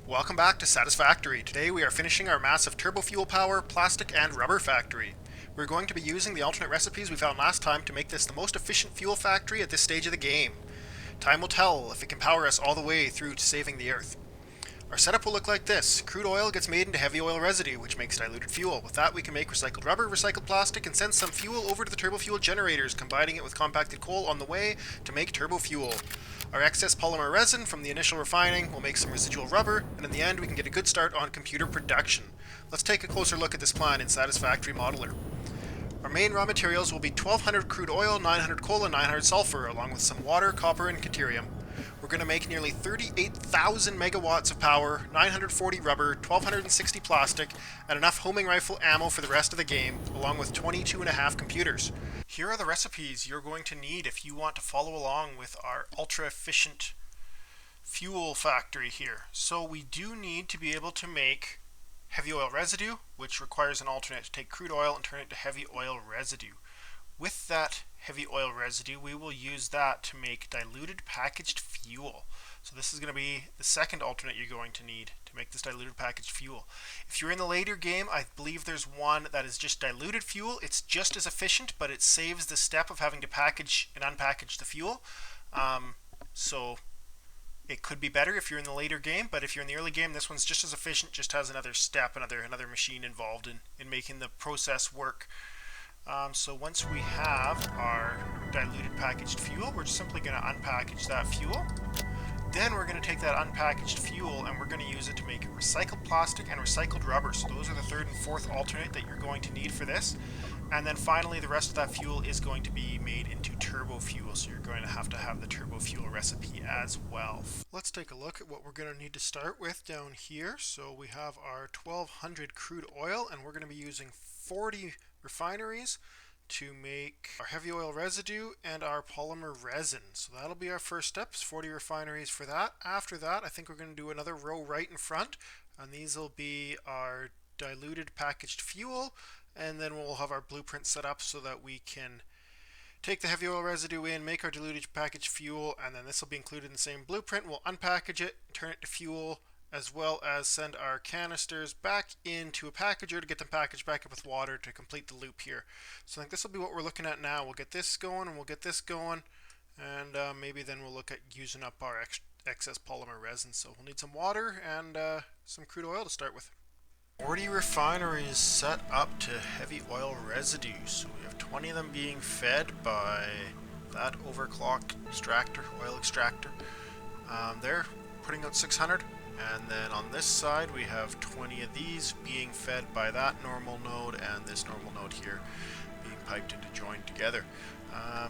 Welcome back to Satisfactory. Today we are finishing our massive turbofuel power, plastic and rubber factory. We're going to be using the alternate recipes we found last time to make this the most efficient fuel factory at this stage of the game. Time will tell if it can power us all the way through to saving the Earth. Our setup will look like this. Crude oil gets made into heavy oil residue, which makes diluted fuel. With that we can make recycled rubber, recycled plastic, and send some fuel over to the turbofuel generators, combining it with compacted coal on the way to make turbofuel. Our excess polymer resin from the initial refining will make some residual rubber, and in the end we can get a good start on computer production. Let's take a closer look at this plan in Satisfactory Modeler. Our main raw materials will be 1200 crude oil, 900 coal, and 900 sulfur, along with some water, copper, and deuterium. We're going to make nearly 38,000 megawatts of power, 940 rubber, 1260 plastic, and enough homing rifle ammo for the rest of the game, along with 22.5 computers. Here are the recipes you're going to need if you want to follow along with our ultra-efficient fuel factory here. So we do need to be able to make heavy oil residue, which requires an alternate to take crude oil and turn it to heavy oil residue. With that heavy oil residue, we will use that to make diluted packaged fuel. So this is going to be the second alternate you're going to need to make this diluted packaged fuel. If you're in the later game, I believe there's one that is just diluted fuel. It's just as efficient, but it saves the step of having to package and unpackage the fuel. So it could be better if you're in the later game, but if you're in the early game, this one's just as efficient, just has another step, another machine involved in making the process work. So once we have our diluted packaged fuel, we're simply going to unpackage that fuel. Then we're going to take that unpackaged fuel and we're going to use it to make recycled plastic and recycled rubber. So those are the third and fourth alternate that you're going to need for this. And then finally the rest of that fuel is going to be made into turbo fuel. So you're going to have the turbo fuel recipe as well. Let's take a look at what we're going to need to start with down here. So we have our 1200 crude oil and we're going to be using 40 refineries to make our heavy oil residue and our polymer resin. So that'll be our first steps, 40 refineries for that. After that, I think we're going to do another row right in front, and these will be our diluted packaged fuel, and then we'll have our blueprint set up so that we can take the heavy oil residue in, make our diluted packaged fuel, and then this will be included in the same blueprint. We'll unpackage it, turn it to fuel, as well as send our canisters back into a packager to get them packaged back up with water to complete the loop here. So I think this will be what we're looking at now. We'll get this going and we'll get this going, and maybe then we'll look at using up our excess polymer resin. So we'll need some water and some crude oil to start with. 40 refineries set up to heavy oil residue. So we have 20 of them being fed by that overclocked extractor, oil extractor. They're putting out 600. And then on this side we have 20 of these being fed by that normal node and this normal node here being piped into joined together.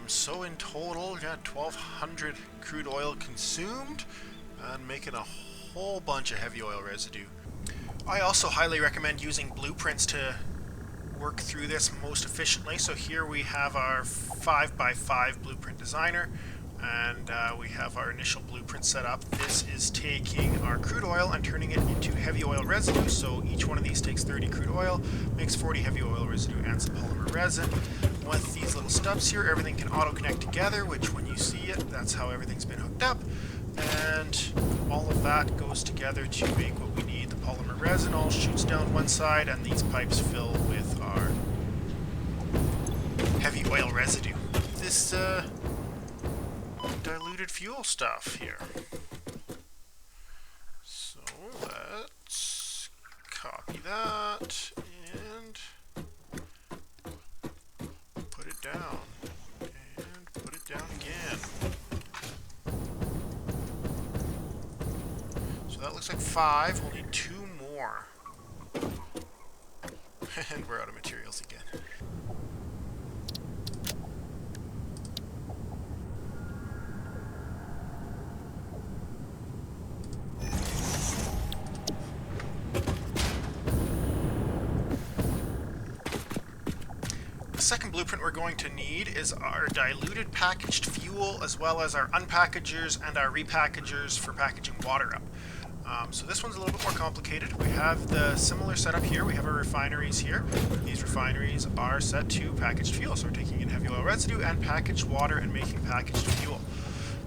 So in total, we got 1200 crude oil consumed and making a whole bunch of heavy oil residue. I also highly recommend using blueprints to work through this most efficiently. So here we have our 5x5 blueprint designer. And we have our initial blueprint set up. This is taking our crude oil and turning it into heavy oil residue. So each one of these takes 30 crude oil, makes 40 heavy oil residue and some polymer resin. With these little stubs here, everything can auto-connect together, which when you see it, that's how everything's been hooked up. And all of that goes together to make what we need. The polymer resin all shoots down one side, and these pipes fill with our heavy oil residue. This diluted fuel stuff here. So let's copy that and put it down and put it down again. So that looks like 5. We'll need 2 more. And we're out of materials again. The second blueprint we're going to need is our diluted packaged fuel, as well as our unpackagers and our repackagers for packaging water up. So this one's a little bit more complicated. We have the similar setup here. We have our refineries here. These refineries are set to packaged fuel. So we're taking in heavy oil residue and packaged water and making packaged fuel.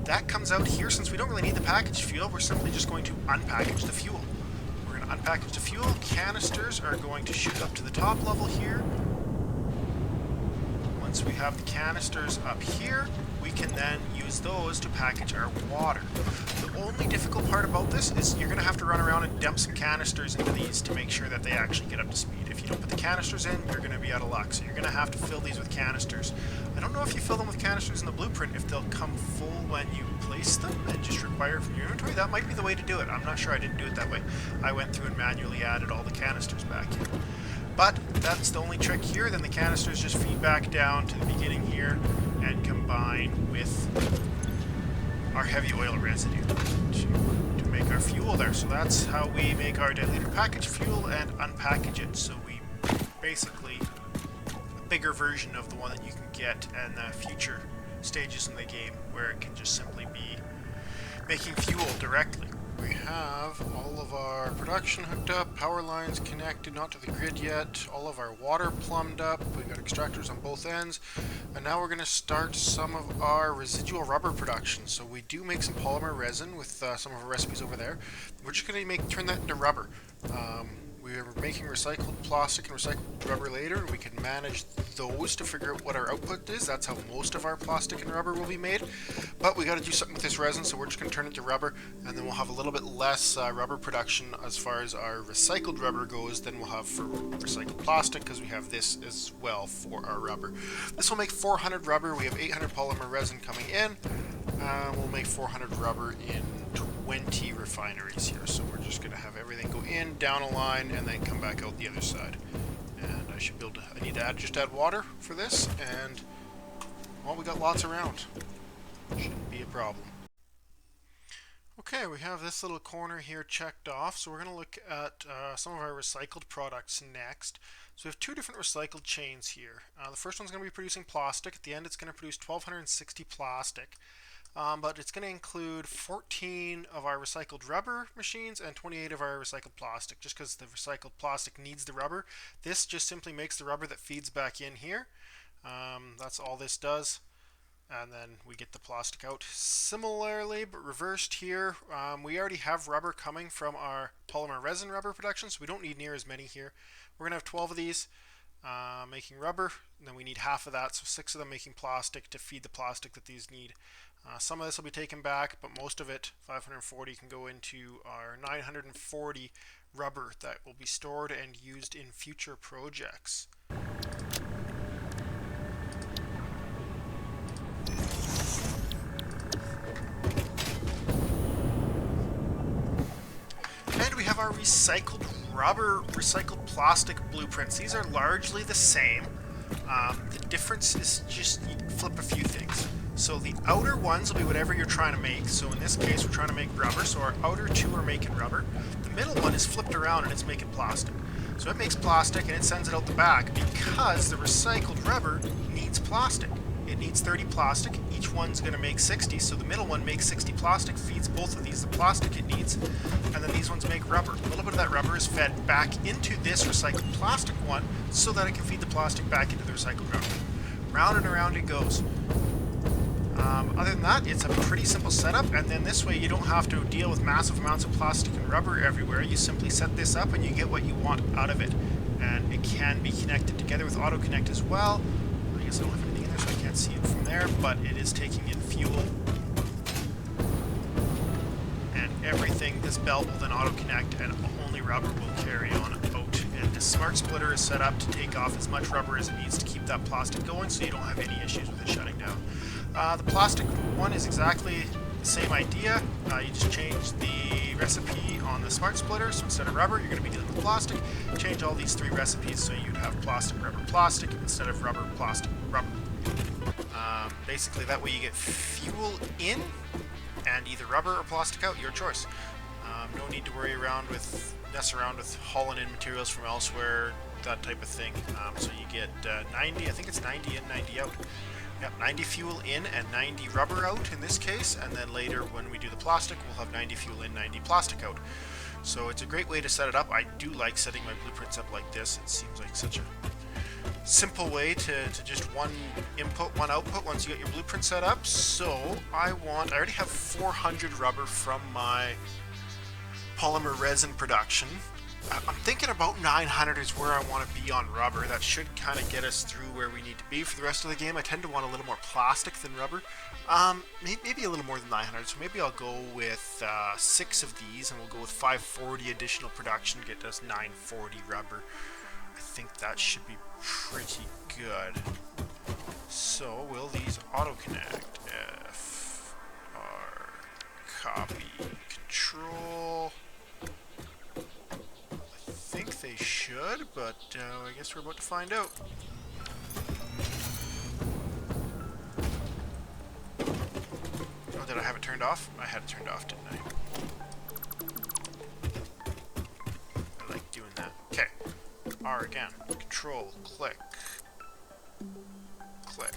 that comes out here. Since we don't really need the packaged fuel, we're simply just going to unpackage the fuel. unpackage the fuel. Canisters are going to shoot up to the top level here. Once we have the canisters up here, we can then use those to package our water. The only difficult part about this is you're going to have to run around and dump some canisters into these to make sure that they actually get up to speed. If you don't put the canisters in, you're going to be out of luck. So you're going to have to fill these with canisters. I don't know if you fill them with canisters in the blueprint, if they'll come full when you place them and just require from your inventory. That might be the way to do it. I'm not sure. I didn't do it that way. I went through and manually added all the canisters back in. But that's the only trick here. Then the canisters just feed back down to the beginning here and combine with our heavy oil residue to make our fuel there. So that's how we make our diluted package fuel and unpackage it. So we basically a bigger version of the one that you can get in the future stages in the game, where it can just simply be making fuel directly. We have all of our production hooked up, power lines connected, not to the grid yet, all of our water plumbed up, we've got extractors on both ends, and now we're going to start some of our residual rubber production. So we do make some polymer resin with some of our recipes over there. We're just going to turn that into rubber. We're making recycled plastic and recycled rubber later, and we can manage those to figure out what our output is. That's how most of our plastic and rubber will be made. But we got to do something with this resin, so we're just going to turn it to rubber, and then we'll have a little bit less rubber production as far as our recycled rubber goes than we'll have for recycled plastic, because we have this as well for our rubber. This will make 400 rubber. We have 800 polymer resin coming in. We'll make 400 rubber in 20 refineries here, so we're just going to have everything go in, down a line, and then come back out the other side. And I should be able to, I need to just add water for this, and well, we got lots around. Shouldn't be a problem. Okay, we have this little corner here checked off, so we're going to look at some of our recycled products next. So we have two different recycled chains here. The first one's going to be producing plastic. At the end, it's going to produce 1,260 plastic. But it's going to include 14 of our recycled rubber machines and 28 of our recycled plastic, just because the recycled plastic needs the rubber. This just simply makes the rubber that feeds back in here. That's all this does. And then we get the plastic out. Similarly, but reversed here, we already have rubber coming from our polymer resin rubber production, so we don't need near as many here. We're going to have 12 of these making rubber, and then we need half of that, so 6 of them making plastic to feed the plastic that these need. Some of this will be taken back, but most of it, 540, can go into our 940 rubber that will be stored and used in future projects. And we have our recycled rubber, recycled plastic blueprints. These are largely the same. The difference is just you flip a few things. So the outer ones will be whatever you're trying to make. So in this case, we're trying to make rubber. So our outer two are making rubber. The middle one is flipped around and it's making plastic. So it makes plastic and it sends it out the back because the recycled rubber needs plastic. It needs 30 plastic. Each one's going to make 60. So the middle one makes 60 plastic, feeds both of these the plastic it needs. And then these ones make rubber. A little bit of that rubber is fed back into this recycled plastic one so that it can feed the plastic back into the recycled rubber. Round and around it goes. Other than that, it's a pretty simple setup, and then this way you don't have to deal with massive amounts of plastic and rubber everywhere. You simply set this up and you get what you want out of it. And it can be connected together with auto connect as well. I guess I don't have anything in there, so I can't see it from there, but it is taking in fuel. And everything, this belt will then auto connect, and only rubber will carry on out. And the smart splitter is set up to take off as much rubber as it needs to keep that plastic going, so you don't have any issues with it shutting down. The plastic one is exactly the same idea. You just change the recipe on the smart splitter, so instead of rubber, you're going to be dealing with plastic. Change all these 3 recipes so you'd have plastic, rubber, plastic, instead of rubber, plastic, rubber. Basically, that way you get fuel in, and either rubber or plastic out, your choice. No need to worry mess around with hauling in materials from elsewhere, that type of thing. So you get 90, I think it's 90 in, 90 out. Yep, 90 fuel in and 90 rubber out in this case, and then later when we do the plastic, we'll have 90 fuel in, 90 plastic out. So it's a great way to set it up. I do like setting my blueprints up like this. It seems like such a simple way to just one input, one output once you get your blueprint set up. So I already have 400 rubber from my polymer resin production, I'm thinking about 900 is where I want to be on rubber. That should kind of get us through where we need to be for the rest of the game. I tend to want a little more plastic than rubber. Maybe a little more than 900, so maybe I'll go with 6 of these, and we'll go with 540 additional production, get us 940 rubber. I think that should be pretty good. So, will these auto-connect? F, R, copy, control. I think they should, but I guess we're about to find out. Oh, did I have it turned off? I had it turned off, didn't I? I like doing that. Okay. R again. Control, click. Click.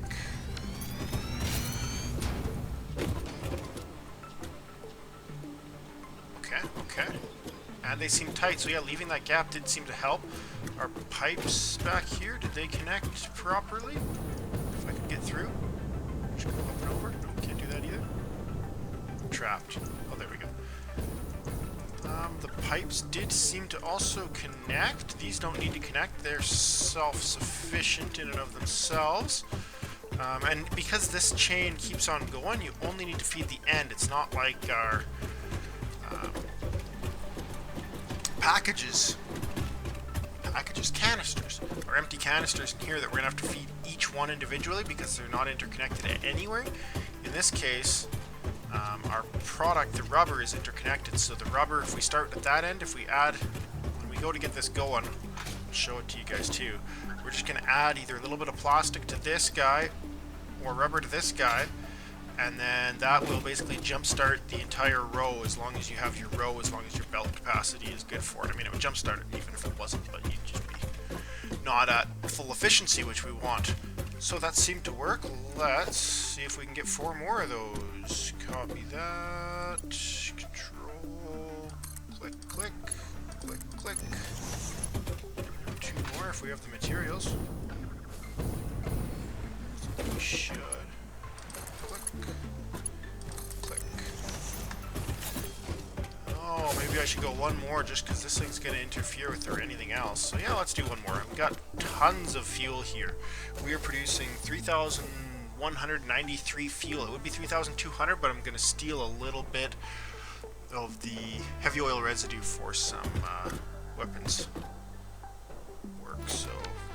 Okay. And they seem tight, so yeah, leaving that gap did seem to help. Our pipes back here, did they connect properly? If I could get through. Just go up and over. No, can't do that either. I'm trapped. Oh, there we go. The pipes did seem to also connect. These don't need to connect. They're self-sufficient in and of themselves. And because this chain keeps on going, you only need to feed the end. It's not like our packages, canisters, or empty canisters in here that we're going to have to feed each one individually because they're not interconnected anywhere. In this case, our product, the rubber, is interconnected. So the rubber, if we start at that end, if we add, when we go to get this going, I'll show it to you guys too, we're just going to add either a little bit of plastic to this guy or rubber to this guy, and then that will basically jumpstart the entire row as long as you have your row, as long as your belt capacity is good for it. I mean, it would jumpstart it even if it wasn't, but you'd just be not at full efficiency, which we want. So that seemed to work. Let's see if we can get 4 more of those. Copy that. Control. Click, click. Click, click. 2 more if we have the materials. We should. Click. Click. Oh, maybe I should go 1 more just because this thing's going to interfere with or anything else. So yeah, let's do 1 more. We've got tons of fuel here. We are producing 3,193 fuel. It would be 3,200, but I'm going to steal a little bit of the heavy oil residue for some weapons work. So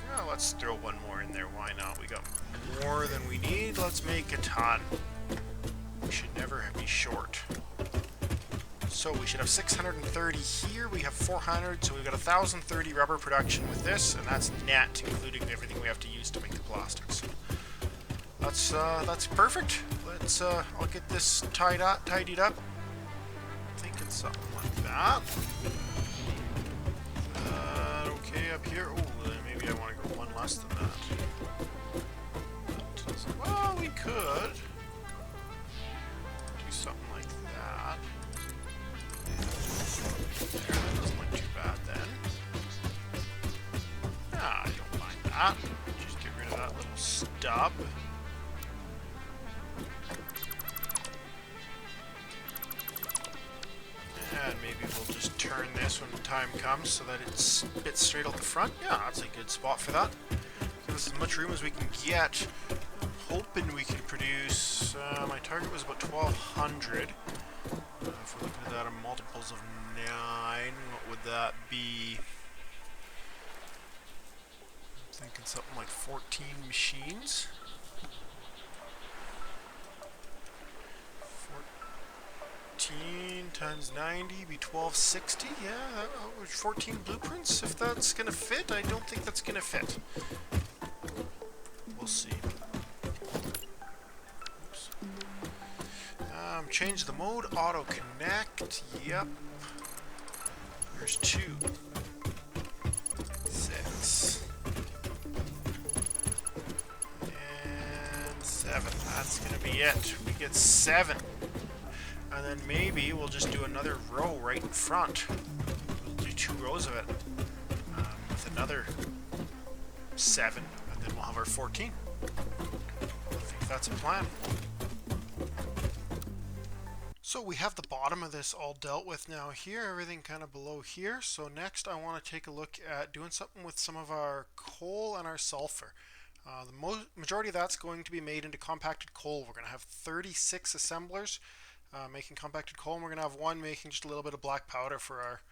yeah, let's throw 1 more in there. Why not? We got more than we need. Let's make a ton. We should never be short. So we should have 630 here. We have 400, so we've got 1,030 rubber production with this, and that's net, including everything we have to use to make the plastics. That's perfect. Let's I'll get this tidied up. Thinking something like that. Okay, up here. Oh, maybe I want to go 1 less than that. Well, we could do something like that. There, that doesn't look too bad then. Ah, I don't mind that. Just get rid of that little stub. And maybe we'll just turn this when the time comes so that it spits straight out the front. Yeah, that's a good spot for that. Give us as much room as we can get. Hoping we can produce, my target was about 1,200. If we're looking at that in multiples of 9, what would that be? I'm thinking something like 14 machines. 14 times 90 be 1,260. Yeah, 14 blueprints. If that's gonna fit, I don't think that's gonna fit. We'll see. Change the mode, auto connect, yep. There's 2. 6. And 7. That's gonna be it. We get 7. And then maybe we'll just do another row right in front. We'll do 2 rows of it. With another 7. And then we'll have our 14. I think that's a plan. So we have the bottom of this all dealt with now here, everything kind of below here. So next I want to take a look at doing something with some of our coal and our sulfur. The majority of that's going to be made into compacted coal. We're going to have 36 assemblers making compacted coal, and we're going to have one making just a little bit of black powder for our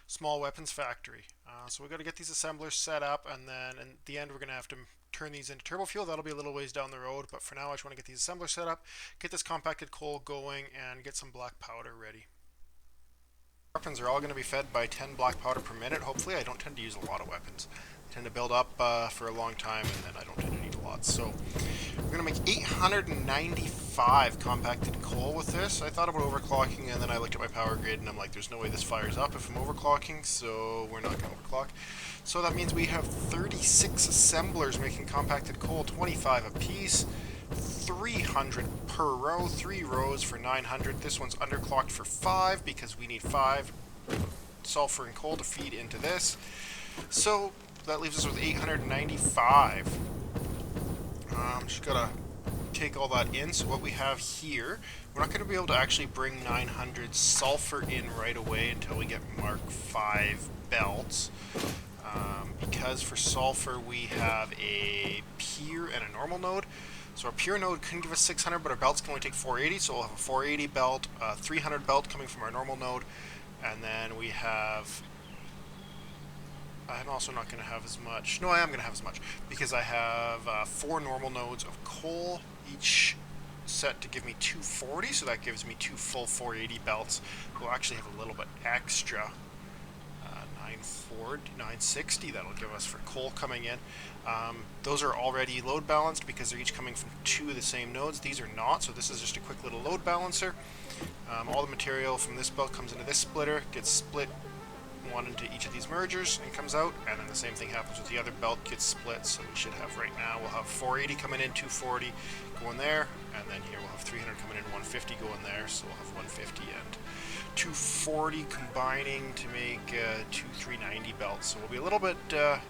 small weapons factory. So we've got to get these assemblers set up, and then in the end we're going to have to turn these into turbo fuel. That'll be a little ways down the road, but for now I just want to get these assemblers set up, get this compacted coal going, and get some black powder ready. Weapons are all going to be fed by 10 black powder per minute. Hopefully I don't tend to use a lot of weapons. I tend to build up for a long time, and then I don't tend to need a lot. So we're going to make 895 compacted coal with this. I thought about overclocking, and then I looked at my power grid, and I'm like, there's no way this fires up if I'm overclocking, so we're not going to overclock. So that means we have 36 assemblers making compacted coal, 25 apiece, 300 per row, 3 rows for 900. This one's underclocked for 5 because we need 5 sulfur and coal to feed into this. So that leaves us with 895. Just gotta take all that in. So what we have here, we're not going to be able to actually bring 900 sulfur in right away until we get Mark 5 belts. Because for sulfur we have a pure and a normal node. So our pure node can give us 600, but our belts can only take 480, so we'll have a 480 belt, 300 belt coming from our normal node, and then we have... I'm also not going to have as much. No, I am going to have as much, because I have 4 normal nodes of coal, each set to give me 240, so that gives me 2 full 480 belts. We'll actually have a little bit extra. 960 that'll give us for coal coming in. Those are already load balanced because they're each coming from 2 of the same nodes. These are not, so this is just a quick little load balancer. All the material from this belt comes into this splitter, gets split one into each of these mergers and comes out, and then the same thing happens with the other belt, gets split. So we should have right now, we'll have 480 coming in, 240 going there, and then here we'll have 300 coming in, 150 going there, so we'll have 150 and 240 combining to make 390 belts. So we'll be a little bit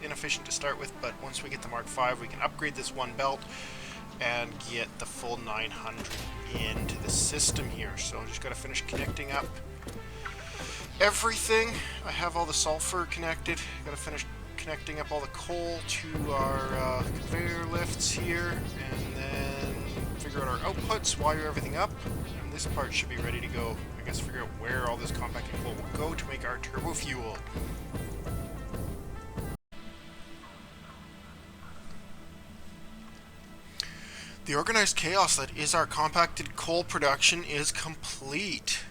inefficient to start with, but once we get the Mark 5 we can upgrade this one belt and get the full 900 into the system here. So just got to finish connecting up everything. I have all the sulfur connected. Got to finish connecting up all the coal to our conveyor lifts here, and then figure out our outputs, wire everything up, and this part should be ready to go. I guess figure out where all this compacted coal will go to make our turbo fuel. The organized chaos that is our compacted coal production is complete.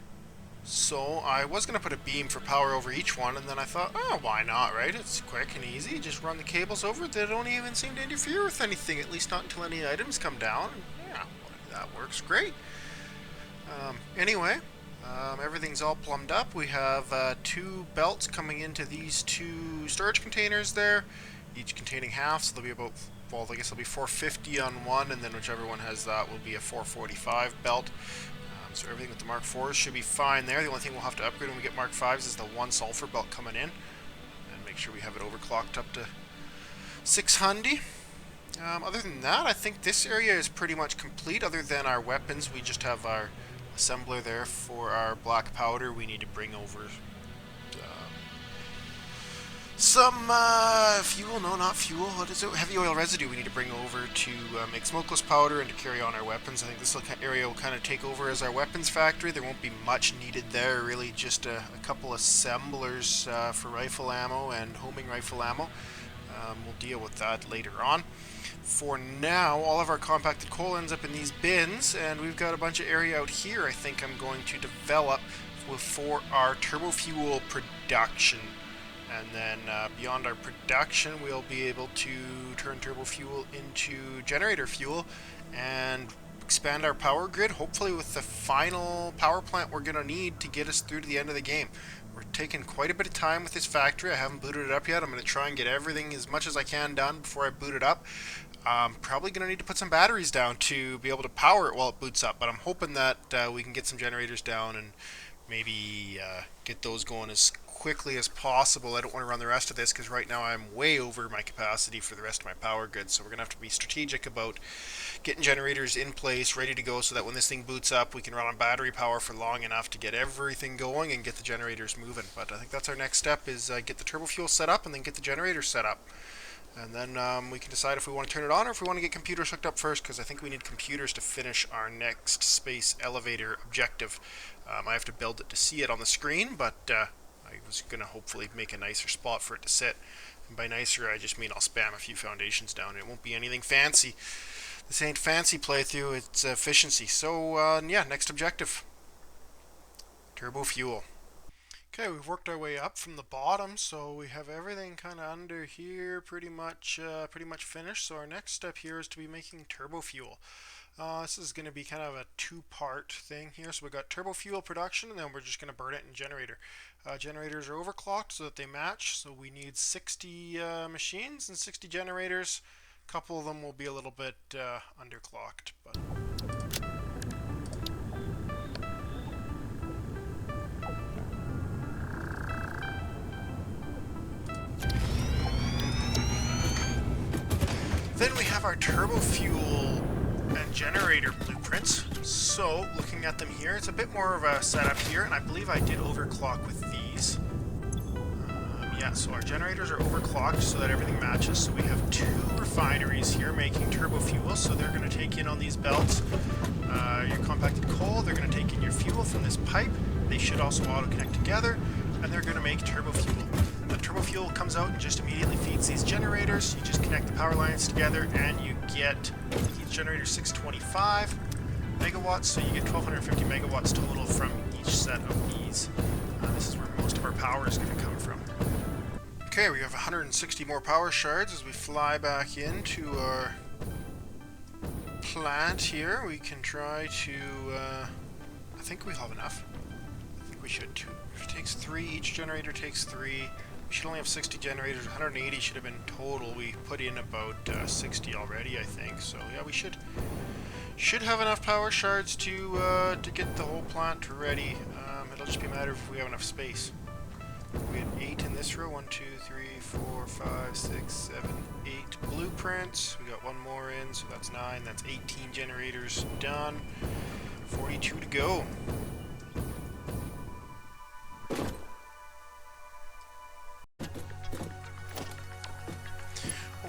So I was going to put a beam for power over each one, and then I thought, oh, why not, right? It's quick and easy. Just run the cables over. They don't even seem to interfere with anything, at least not until any items come down. Yeah, that works great. Anyway, everything's all plumbed up. We have 2 belts coming into these 2 storage containers there, each containing half, so there'll be about, well, I guess it'll be 450 on one, and then whichever one has that will be a 445 belt. So everything with the Mark 4s should be fine there. The only thing we'll have to upgrade when we get Mark 5s is the 1 sulfur belt coming in, and make sure we have it overclocked up to 600. Other than that, I think this area is pretty much complete. Other than our weapons, we just have our assembler there for our black powder. We need to bring over some fuel. No, not fuel. What is it? Heavy oil residue we need to bring over to make smokeless powder and to carry on our weapons. I think this area will kind of take over as our weapons factory. There won't be much needed there, really just a couple assemblers for rifle ammo and homing rifle ammo. We'll deal with that later on. For now, all of our compacted coal ends up in these bins, and we've got a bunch of area out here I think I'm going to develop for our turbo fuel production. And then beyond our production, we'll be able to turn turbo fuel into generator fuel and expand our power grid, hopefully with the final power plant we're going to need to get us through to the end of the game. We're taking quite a bit of time with this factory. I haven't booted it up yet. I'm going to try and get everything as much as I can done before I boot it up. I'm probably going to need to put some batteries down to be able to power it while it boots up, but I'm hoping that we can get some generators down and maybe get those going as quickly as possible. I don't want to run the rest of this because right now I'm way over my capacity for the rest of my power goods, so we're going to have to be strategic about getting generators in place, ready to go, so that when this thing boots up, we can run on battery power for long enough to get everything going and get the generators moving. But I think that's our next step, is get the turbo fuel set up and then get the generators set up. And then we can decide if we want to turn it on or if we want to get computers hooked up first, because I think we need computers to finish our next space elevator objective. I have to build it to see it on the screen, but I was going to hopefully make a nicer spot for it to sit. And by nicer, I just mean I'll spam a few foundations down. It won't be anything fancy. This ain't fancy playthrough, it's efficiency. So, yeah, next objective. Turbo fuel. Okay, we've worked our way up from the bottom, so we have everything kind of under here pretty much finished. So our next step here is to be making turbo fuel. This is going to be kind of a two-part thing here. So we got turbo fuel production, and then we're just going to burn it in generator. Generators are overclocked so that they match. So we need 60 machines and 60 generators. A couple of them will be a little bit underclocked, but. Then we have our turbo fuel and generator blueprints. So looking at them here, it's a bit more of a setup here, and I believe I did overclock with these. Yeah, so our generators are overclocked so that everything matches. So we have two refineries here making turbo fuel, so they're going to take in on these belts your compacted coal. They're going to take in your fuel from this pipe. They should also auto-connect together, and they're going to make turbo fuel. The turbo fuel comes out and just immediately feeds these generators. You just connect the power lines together and you get each generator 625 megawatts, so you get 1250 megawatts total from each set of these. This is where most of our power is going to come from. Okay, we have 160 more power shards as we fly back into our plant here. We can try to, I think we have enough. I think we should too. It takes 3, each generator takes 3. We should only have 60 generators, 180 should have been total. We put in about 60 already, I think. So yeah, we should have enough power shards to get the whole plant ready. It'll just be a matter of if we have enough space. We had 8 in this row. 1, 2, 3, 4, 5, 6, 7, 8 blueprints. We got one more in, so that's 9. That's 18 generators done. 42 to go.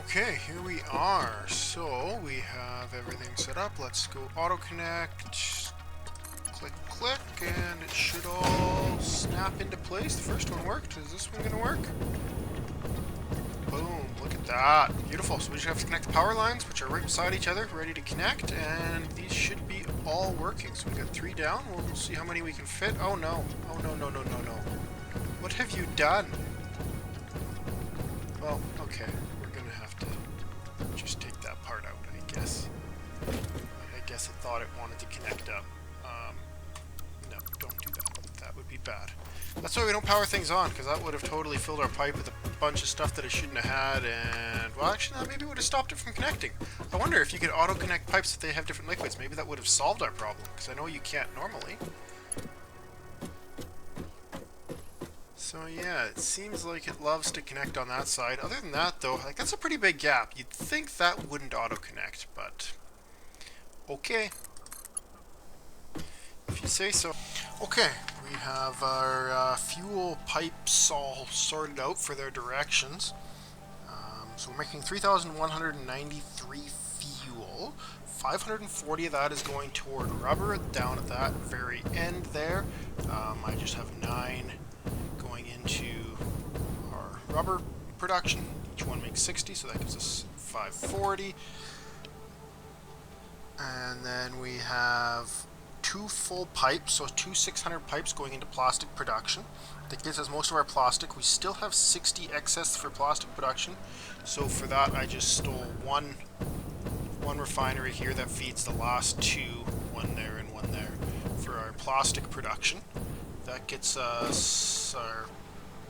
Okay, here we are. So we have everything set up. Let's go auto connect. Click, click, and it should all snap into place. The first one worked. Is this one going to work? Boom, look at that. Beautiful. So we just have to connect the power lines, which are right beside each other, ready to connect, and these should be all working. So we got 3 down. We'll see how many we can fit. Oh no. Oh no, no, no, no, no. What have you done? Well, okay. We're going to have to just take that part out, I guess. I guess it thought it wanted to connect up. No, don't do that. That would be bad. That's why we don't power things on, because that would have totally filled our pipe with a bunch of stuff that it shouldn't have had, and, well, actually, no, maybe it would have stopped it from connecting. I wonder if you could auto-connect pipes if they have different liquids. Maybe that would have solved our problem, because I know you can't normally. So yeah, it seems like it loves to connect on that side. Other than that, though, like, that's a pretty big gap. You'd think that wouldn't auto-connect, but okay. If you say so. Okay, we have our fuel pipes all sorted out for their directions. So we're making 3,193 fuel. 540 of that is going toward rubber down at that very end there. I just have 9 going into our rubber production. Each one makes 60, so that gives us 540. And then we have 2 full pipes, so 2 600 pipes going into plastic production. That gives us most of our plastic. We still have 60 excess for plastic production, so for that I just stole one refinery here that feeds the last 2, one there and one there, for our plastic production. That gets us our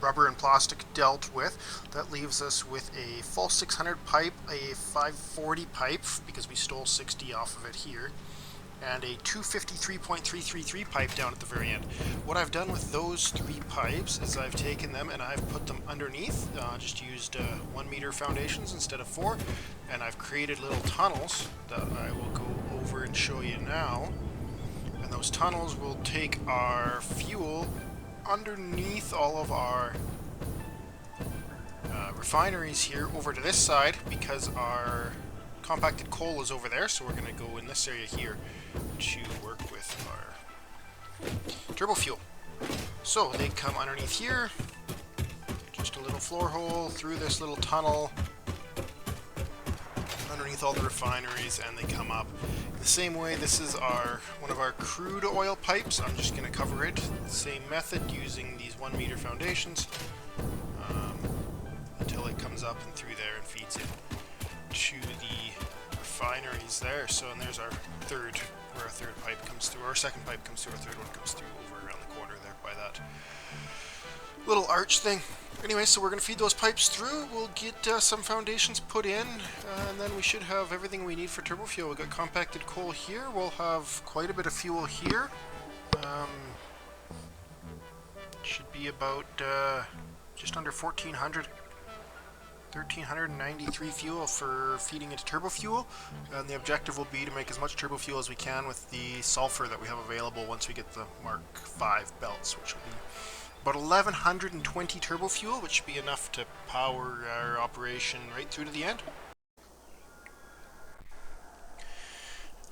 rubber and plastic dealt with. That leaves us with a full 600 pipe, a 540 pipe, because we stole 60 off of it here, and a 253.333 pipe down at the very end. What I've done with those 3 pipes is I've taken them and I've put them underneath, just used 1 meter foundations instead of 4, and I've created little tunnels that I will go over and show you now. And those tunnels will take our fuel underneath all of our refineries here over to this side, because our compacted coal is over there, so we're going to go in this area here to work with our turbo fuel. So they come underneath here, just a little floor hole through this little tunnel underneath all the refineries, and they come up. The same way, this is one of our crude oil pipes. I'm just going to cover it the same method using these 1 meter foundations until it comes up and through there and feeds it to the refineries there. So, and there's our third, where our third pipe comes through, our second pipe comes through, our third one comes through over around the corner there by that little arch thing. Anyway, so we're going to feed those pipes through, we'll get some foundations put in, and then we should have everything we need for turbo fuel. We've got compacted coal here, we'll have quite a bit of fuel here. Should be about just under 1,393 fuel for feeding into turbo fuel, and the objective will be to make as much turbo fuel as we can with the sulfur that we have available once we get the Mark V belts, which will be about 1,120 turbo fuel, which should be enough to power our operation right through to the end.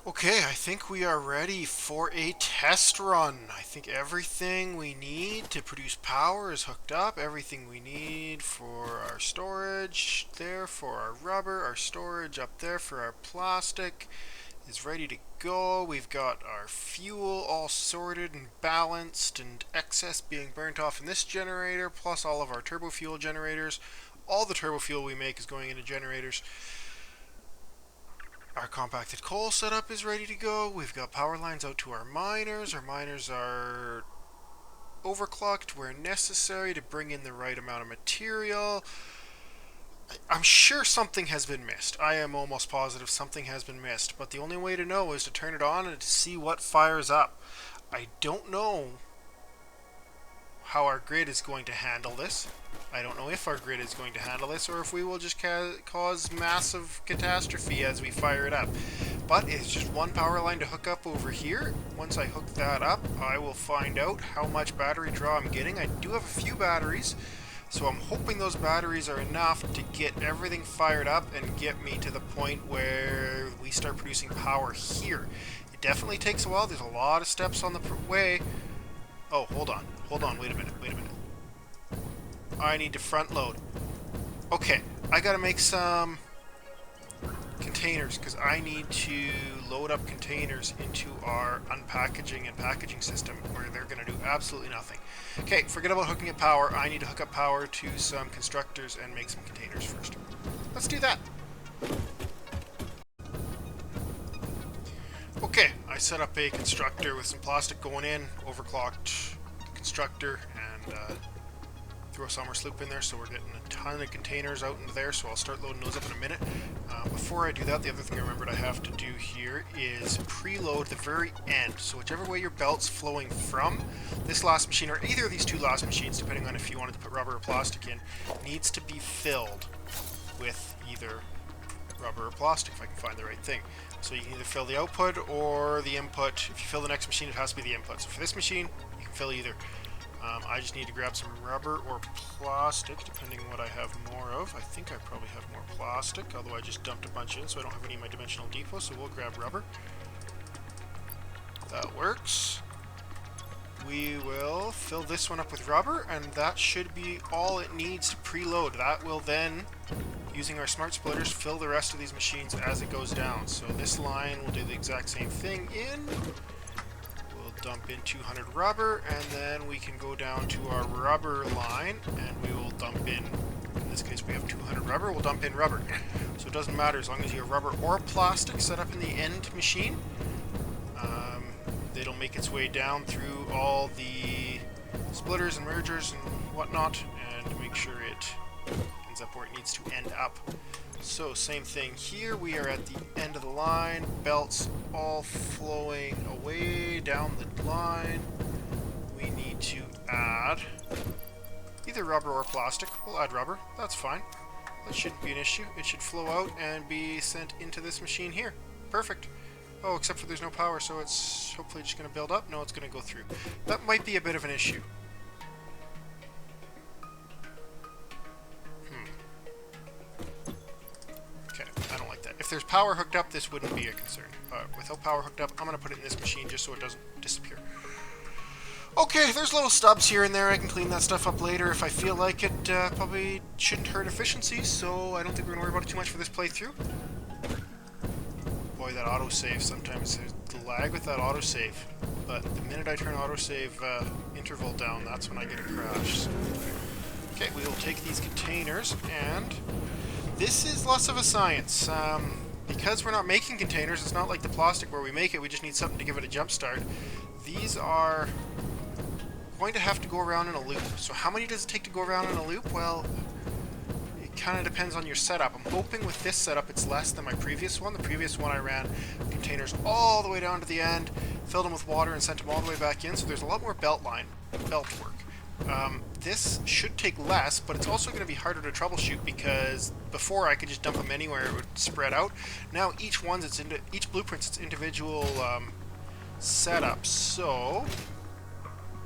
Okay, I think we are ready for a test run. I think everything we need to produce power is hooked up. Everything we need for our storage there, for our rubber, our storage up there for our plastic is ready to go. We've got our fuel all sorted and balanced, and excess being burnt off in this generator, plus all of our turbo fuel generators. All the turbo fuel we make is going into generators. Our compacted coal setup is ready to go. We've got power lines out to our miners. Our miners are overclocked where necessary to bring in the right amount of material. I'm sure something has been missed. I am almost positive something has been missed, but the only way to know is to turn it on and to see what fires up. I don't know how our grid is going to handle this. I don't know if our grid is going to handle this, or if we will just cause massive catastrophe as we fire it up. But it's just one power line to hook up over here. Once I hook that up, I will find out how much battery draw I'm getting. I do have a few batteries, so I'm hoping those batteries are enough to get everything fired up and get me to the point where we start producing power here. It definitely takes a while. There's a lot of steps on the way. Oh, hold on, wait a minute. I need to front load. Okay, I gotta make some containers, because I need to load up containers into our unpackaging and packaging system, where they're gonna do absolutely nothing. Okay, forget about hooking up power. I need to hook up power to some constructors and make some containers first. Let's do that. Okay, I set up a constructor with some plastic going in, overclocked the constructor, and throw a summer sloop in there, so we're getting a ton of containers out into there, so I'll start loading those up in a minute. Before I do that, the other thing I remembered I have to do here is preload the very end. So whichever way your belt's flowing from this last machine, or either of these two last machines, depending on if you wanted to put rubber or plastic in, needs to be filled with either rubber or plastic, if I can find the right thing. So you can either fill the output or the input. If you fill the next machine, it has to be the input. So for this machine, you can fill either. I just need to grab some rubber or plastic, depending on what I have more of. I think I probably have more plastic, although I just dumped a bunch in, so I don't have any in my dimensional depot, so we'll grab rubber. That works. We will fill this one up with rubber, and that should be all it needs to preload. That will then, using our smart splitters, fill the rest of these machines as it goes down. So this line will do the exact same thing in. Dump in 200 rubber, and then we can go down to our rubber line, and we will dump in this case we have 200 rubber, we'll dump in rubber. So it doesn't matter as long as you have rubber or plastic set up in the end machine. It'll make its way down through all the splitters and mergers and whatnot, and make sure it ends up where it needs to end up. So same thing here, we are at the end of the line, belts all flowing away down the line. We need to add either rubber or plastic. We'll add rubber, that's fine. That shouldn't be an issue. It should flow out and be sent into this machine here. Perfect. Oh, except for there's no power, so it's hopefully just going to build up. No, it's going to go through. That might be a bit of an issue. Okay, I don't like that. If there's power hooked up, this wouldn't be a concern. Without power hooked up, I'm going to put it in this machine just so it doesn't disappear. Okay, there's little stubs here and there. I can clean that stuff up later if I feel like it. Probably shouldn't hurt efficiency, so I don't think we're going to worry about it too much for this playthrough. Boy, that autosave, sometimes there's the lag with that autosave. But the minute I turn autosave interval down, that's when I get a crash. So. Okay, we will take these containers, and this is less of a science. Because we're not making containers, it's not like the plastic where we make it, we just need something to give it a jump start. These are going to have to go around in a loop. So how many does it take to go around in a loop? Well, it kind of depends on your setup. I'm hoping with this setup it's less than my previous one. The previous one I ran containers all the way down to the end, filled them with water and sent them all the way back in, so there's a lot more belt work. This should take less, but it's also going to be harder to troubleshoot because before I could just dump them anywhere, it would spread out. Now each blueprint's its individual setup. So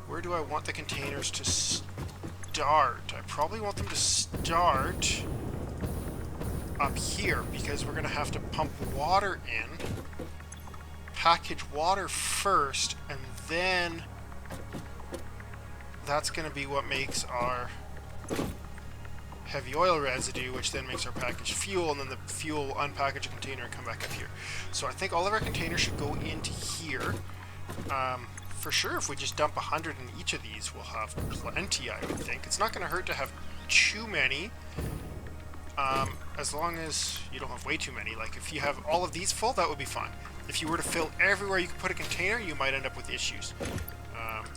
where do I want the containers to start? I probably want them to start up here because we're going to have to pump water in, package water first, and then that's going to be what makes our heavy oil residue, which then makes our packaged fuel, and then the fuel will unpackage a container and come back up here. So I think all of our containers should go into here. For sure, if we just dump 100 in each of these, we'll have plenty, I would think. It's not going to hurt to have too many, as long as you don't have way too many. Like, if you have all of these full, that would be fine. If you were to fill everywhere you could put a container, you might end up with issues.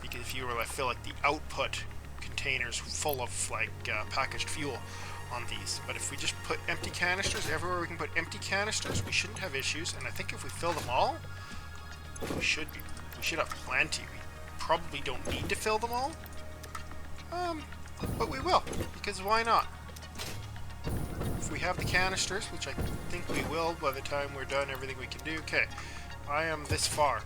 Because if you were to fill like the output containers full of like packaged fuel on these, but if we just put empty canisters everywhere we can put empty canisters, we shouldn't have issues. And I think if we fill them all, we should have plenty. We probably don't need to fill them all, but we will, because why not? If we have the canisters, which I think we will by the time we're done everything we can do. Okay, I am this far.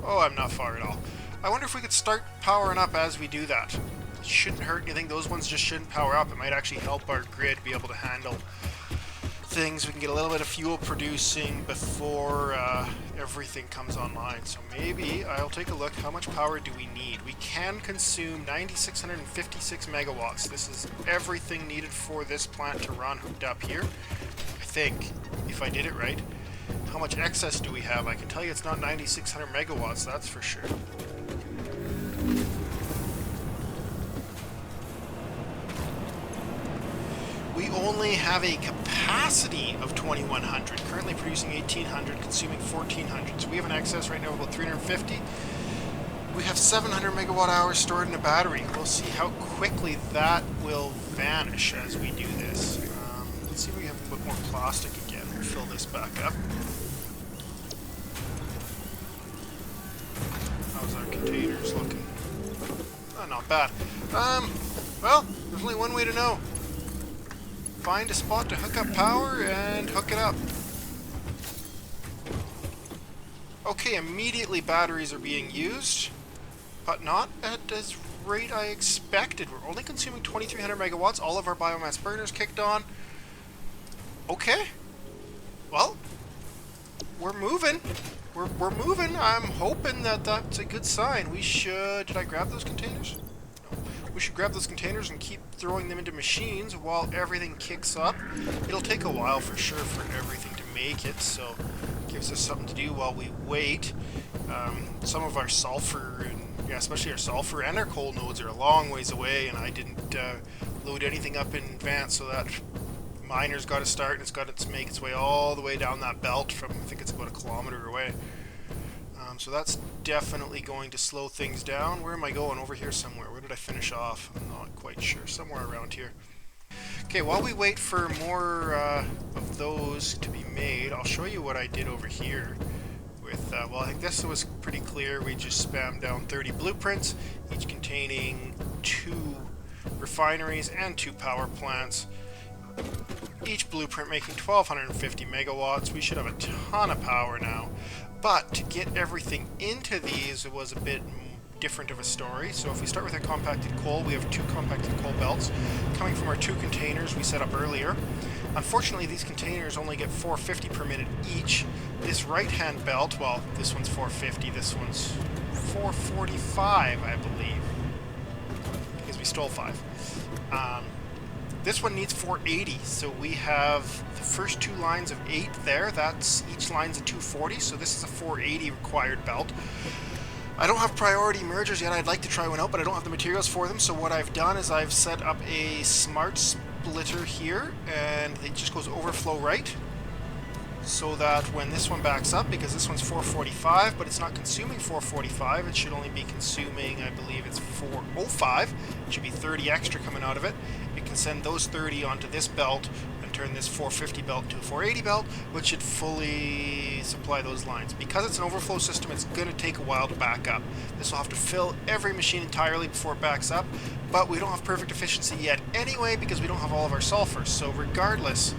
Oh, I'm not far at all. I wonder if we could start powering up as we do that. It shouldn't hurt anything. Those ones just shouldn't power up. It might actually help our grid be able to handle things. We can get a little bit of fuel producing before everything comes online. So maybe I'll take a look. How much power do we need? We can consume 9,656 megawatts. This is everything needed for this plant to run hooked up here. I think, if I did it right. How much excess do we have? I can tell you it's not 9,600 megawatts, that's for sure. We only have a capacity of 2,100, currently producing 1,800, consuming 1,400. So we have an excess right now of about 350. We have 700 megawatt hours stored in a battery. We'll see how quickly that will vanish as we do this. Let's see if we have a bit more plastic again. We'll fill this back up. How's our containers looking? Oh, not bad. Well, there's only one way to know. Find a spot to hook up power and hook it up. Okay, immediately batteries are being used, but not at the rate I expected. We're only consuming 2,300 megawatts. All of our biomass burners kicked on. Okay. Well, we're moving. We're moving. I'm hoping that that's a good sign. We should... Did I grab those containers? No. We should grab those containers and keep throwing them into machines while everything kicks up. It'll take a while for sure for everything to make it, so it gives us something to do while we wait. Some of our sulfur, and yeah, especially our sulfur and our coal nodes are a long ways away, and I didn't load anything up in advance, so that miner's got to start, and it's got to make its way all the way down that belt from, I think it's about 1 kilometer away. So that's definitely going to slow things down. Where am I going? Over here somewhere. Where did I finish off? I'm not quite sure. Somewhere around here. Okay, while we wait for more of those to be made, I'll show you what I did over here. With well, I think this was pretty clear. We just spammed down 30 blueprints, each containing 2 refineries and 2 power plants. Each blueprint making 1250 megawatts. We should have a ton of power now. But to get everything into these, it was a bit different of a story. So if we start with our compacted coal, we have 2 compacted coal belts coming from our 2 containers we set up earlier. Unfortunately, these containers only get 450 per minute each. This right-hand belt, well, this one's 450, this one's 445, I believe, because we stole 5. This one needs 480, so we have the first 2 lines of 8 there. That's each line's a 240, so this is a 480 required belt. I don't have priority mergers yet. I'd like to try one out, but I don't have the materials for them. So what I've done is I've set up a smart splitter here, and it just goes overflow right, so that when this one backs up, because this one's 445, but it's not consuming 445, it should only be consuming, I believe it's 405. It should be 30 extra coming out of it. It can send those 30 onto this belt and turn this 450 belt into a 480 belt, which should fully supply those lines. Because it's an overflow system, it's going to take a while to back up. This will have to fill every machine entirely before it backs up, but we don't have perfect efficiency yet anyway, because we don't have all of our sulfurs. So regardless,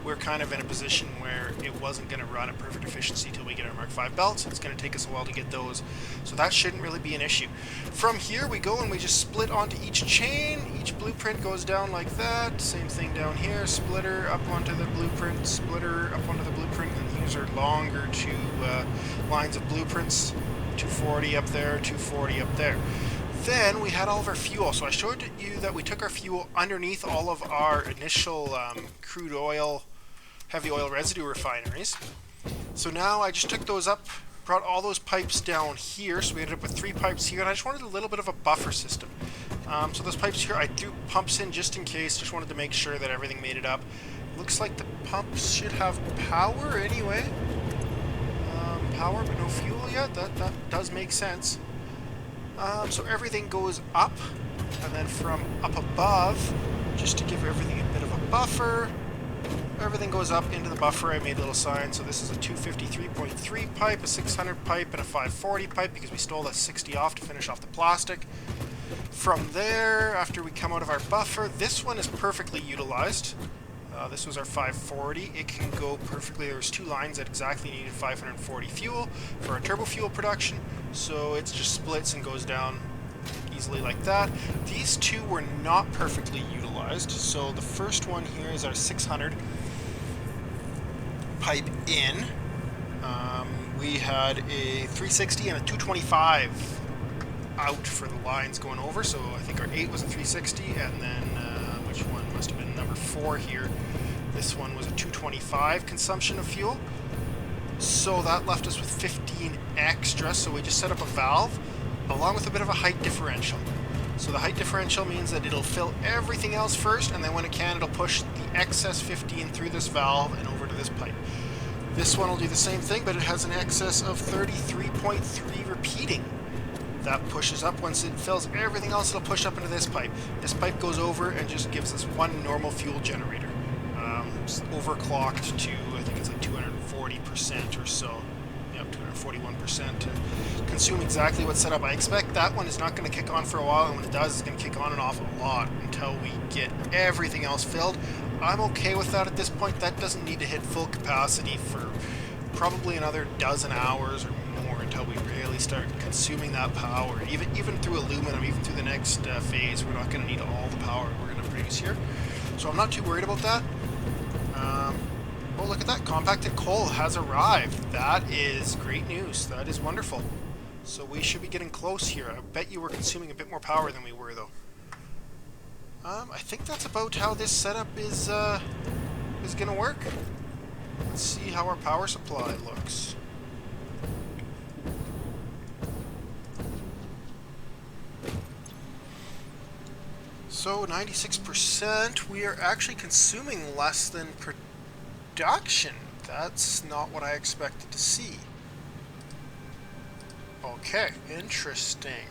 we're kind of in a position where it wasn't going to run at perfect efficiency until we get our Mark V belts. It's going to take us a while to get those, so that shouldn't really be an issue. From here we go and we just split onto each chain. Each blueprint goes down like that. Same thing down here. Splitter up onto the blueprint, splitter up onto the blueprint, and these are longer 2 lines of blueprints. 240 up there, 240 up there. Then we had all of our fuel. So I showed you that we took our fuel underneath all of our initial crude oil, heavy oil residue refineries. So now I just took those up, brought all those pipes down here, so we ended up with 3 pipes here, and I just wanted a little bit of a buffer system. So those pipes here, I threw pumps in just in case, just wanted to make sure that everything made it up. Looks like the pumps should have power anyway. Power but no fuel yet, that does make sense. So everything goes up, and then from up above, just to give everything a bit of a buffer, everything goes up into the buffer. I made a little sign. So this is a 253.3 pipe, a 600 pipe, and a 540 pipe, because we stole that 60 off to finish off the plastic. From there, after we come out of our buffer, this one is perfectly utilized. This was our 540. It can go perfectly. There's 2 lines that exactly needed 540 fuel for our turbo fuel production, so it just splits and goes down easily like that. These 2 were not perfectly utilized, so the first one here is our 600 pipe in. We had a 360 and a 225 out for the lines going over, so I think our 8 was a 360, and then which one must have been number 4 here. This one was a 225 consumption of fuel, so that left us with 15 extra. So we just set up a valve along with a bit of a height differential. So the height differential means that it'll fill everything else first, and then when it can, it'll push the excess 15 through this valve and over to this pipe. This one will do the same thing, but it has an excess of 33.3 repeating. That pushes up. Once it fills everything else, it'll push up into this pipe. This pipe goes over and just gives us 1 normal fuel generator. It's overclocked to, I think it's like 240% or so. Yep, 241% to consume exactly what's set up. I expect that one is not going to kick on for a while, and when it does, it's going to kick on and off a lot until we get everything else filled. I'm okay with that at this point. That doesn't need to hit full capacity for probably another dozen hours or more until we really start consuming that power. Even through aluminum, even through the next phase, we're not going to need all the power we're going to produce here. So I'm not too worried about that. Oh, look at that. Compacted coal has arrived. That is great news. That is wonderful. So we should be getting close here. I bet you we're consuming a bit more power than we were, though. I think that's about how this setup is going to work. Let's see how our power supply looks. So 96%, we are actually consuming less than production. That's not what I expected to see. Okay, interesting.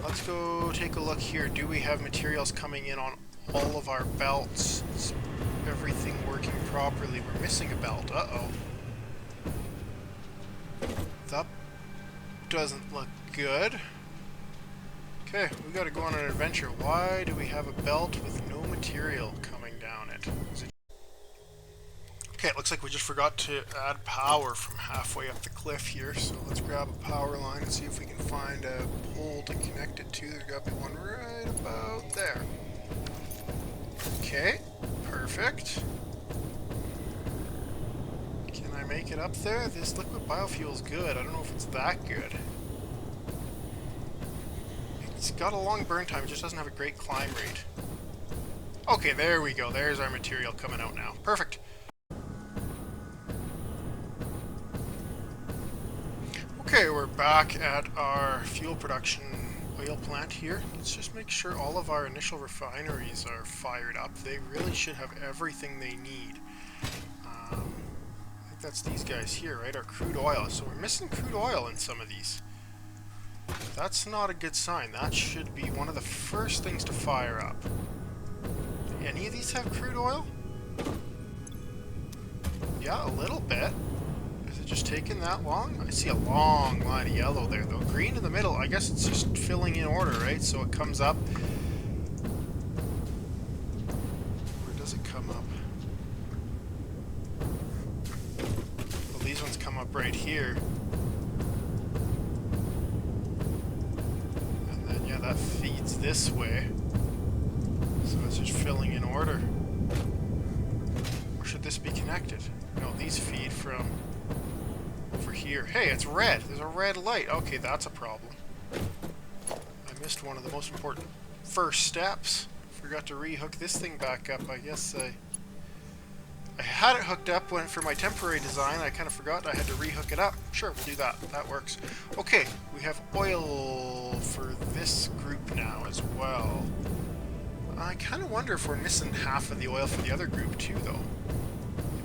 Let's go take a look here. Do we have materials coming in on all of our belts? Is everything working properly? We're missing a belt. Uh-oh. That doesn't look good. Okay, we gotta go on an adventure. Why do we have a belt with no material coming down it? Okay, it looks like we just forgot to add power from halfway up the cliff here, so let's grab a power line and see if we can find a pole to connect it to. There's gotta be one right about there. Okay, perfect. Can I make it up there? This liquid biofuel is good. I don't know if it's that good. It's got a long burn time, it just doesn't have a great climb rate. Okay, there we go. There's our material coming out now. Perfect. Okay, we're back at our fuel production oil plant here. Let's just make sure all of our initial refineries are fired up. They really should have everything they need. I think that's these guys here, right? Our crude oil. So we're missing crude oil in some of these. That's not a good sign. That should be one of the first things to fire up. Do any of these have crude oil? Yeah, a little bit. Is it just taking that long? I see a long line of yellow there, though. Green in the middle, I guess it's just filling in order, right? So it comes up. Where does it come up? Well, these ones come up right here. And then, yeah, that feeds this way. So it's just filling in order. Or should this be connected? No, these feed from over here. Hey, it's red. There's a red light. Okay, that's a problem. I missed one of the most important first steps. Forgot to rehook this thing back up. I guess I had it hooked up when for my temporary design. I kind of forgot I had to rehook it up. Sure, we'll do that. That works. Okay, we have oil for this group now as well. I kind of wonder if we're missing half of the oil for the other group too, though.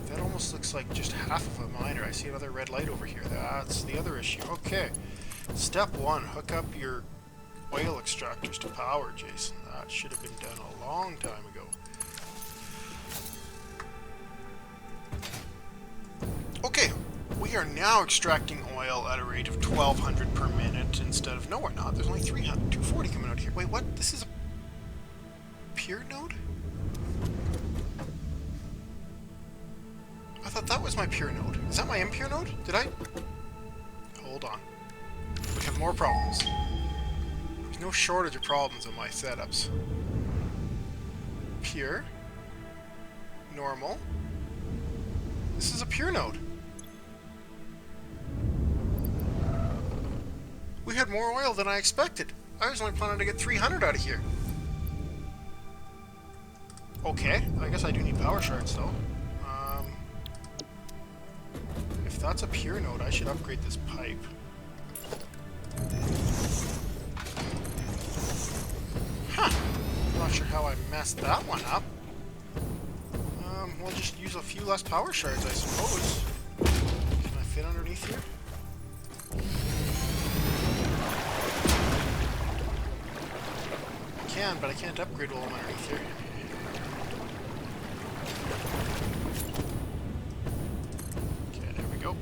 That almost looks like just half of a miner. I see another red light over here. That's the other issue. Okay. Step 1, hook up your oil extractors to power, Jason. That should have been done a long time ago. Okay, we are now extracting oil at a rate of 1,200 per minute instead of... No, we're not. There's only 240 coming out here. Wait, what? This is a pure node? I thought that was my pure node. Is that my impure node? Did I... Hold on. We have more problems. There's no shortage of problems in my setups. Pure. Normal. This is a pure node. We had more oil than I expected. I was only planning to get 300 out of here. Okay, I guess I do need power shards though. If that's a pure node, I should upgrade this pipe. Huh. I'm not sure how I messed that one up. We'll just use a few less power shards, I suppose. Can I fit underneath here? I can, but I can't upgrade while I'm underneath here. Okay, there we go.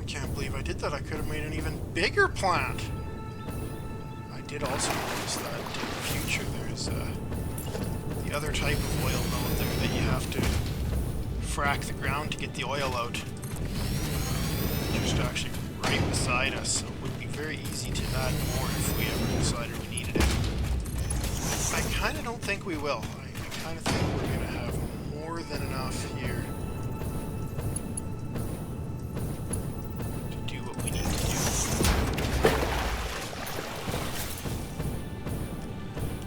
I can't believe I did that. I could have made an even bigger plant. I did also notice that in the future there's the other type of oil node there that you have to frack the ground to get the oil out. Just actually right beside us, so it would be very easy to add more if we ever decided we needed it. I kind of don't think we will. I kind of think we're going to have more than enough here to do what we need to do.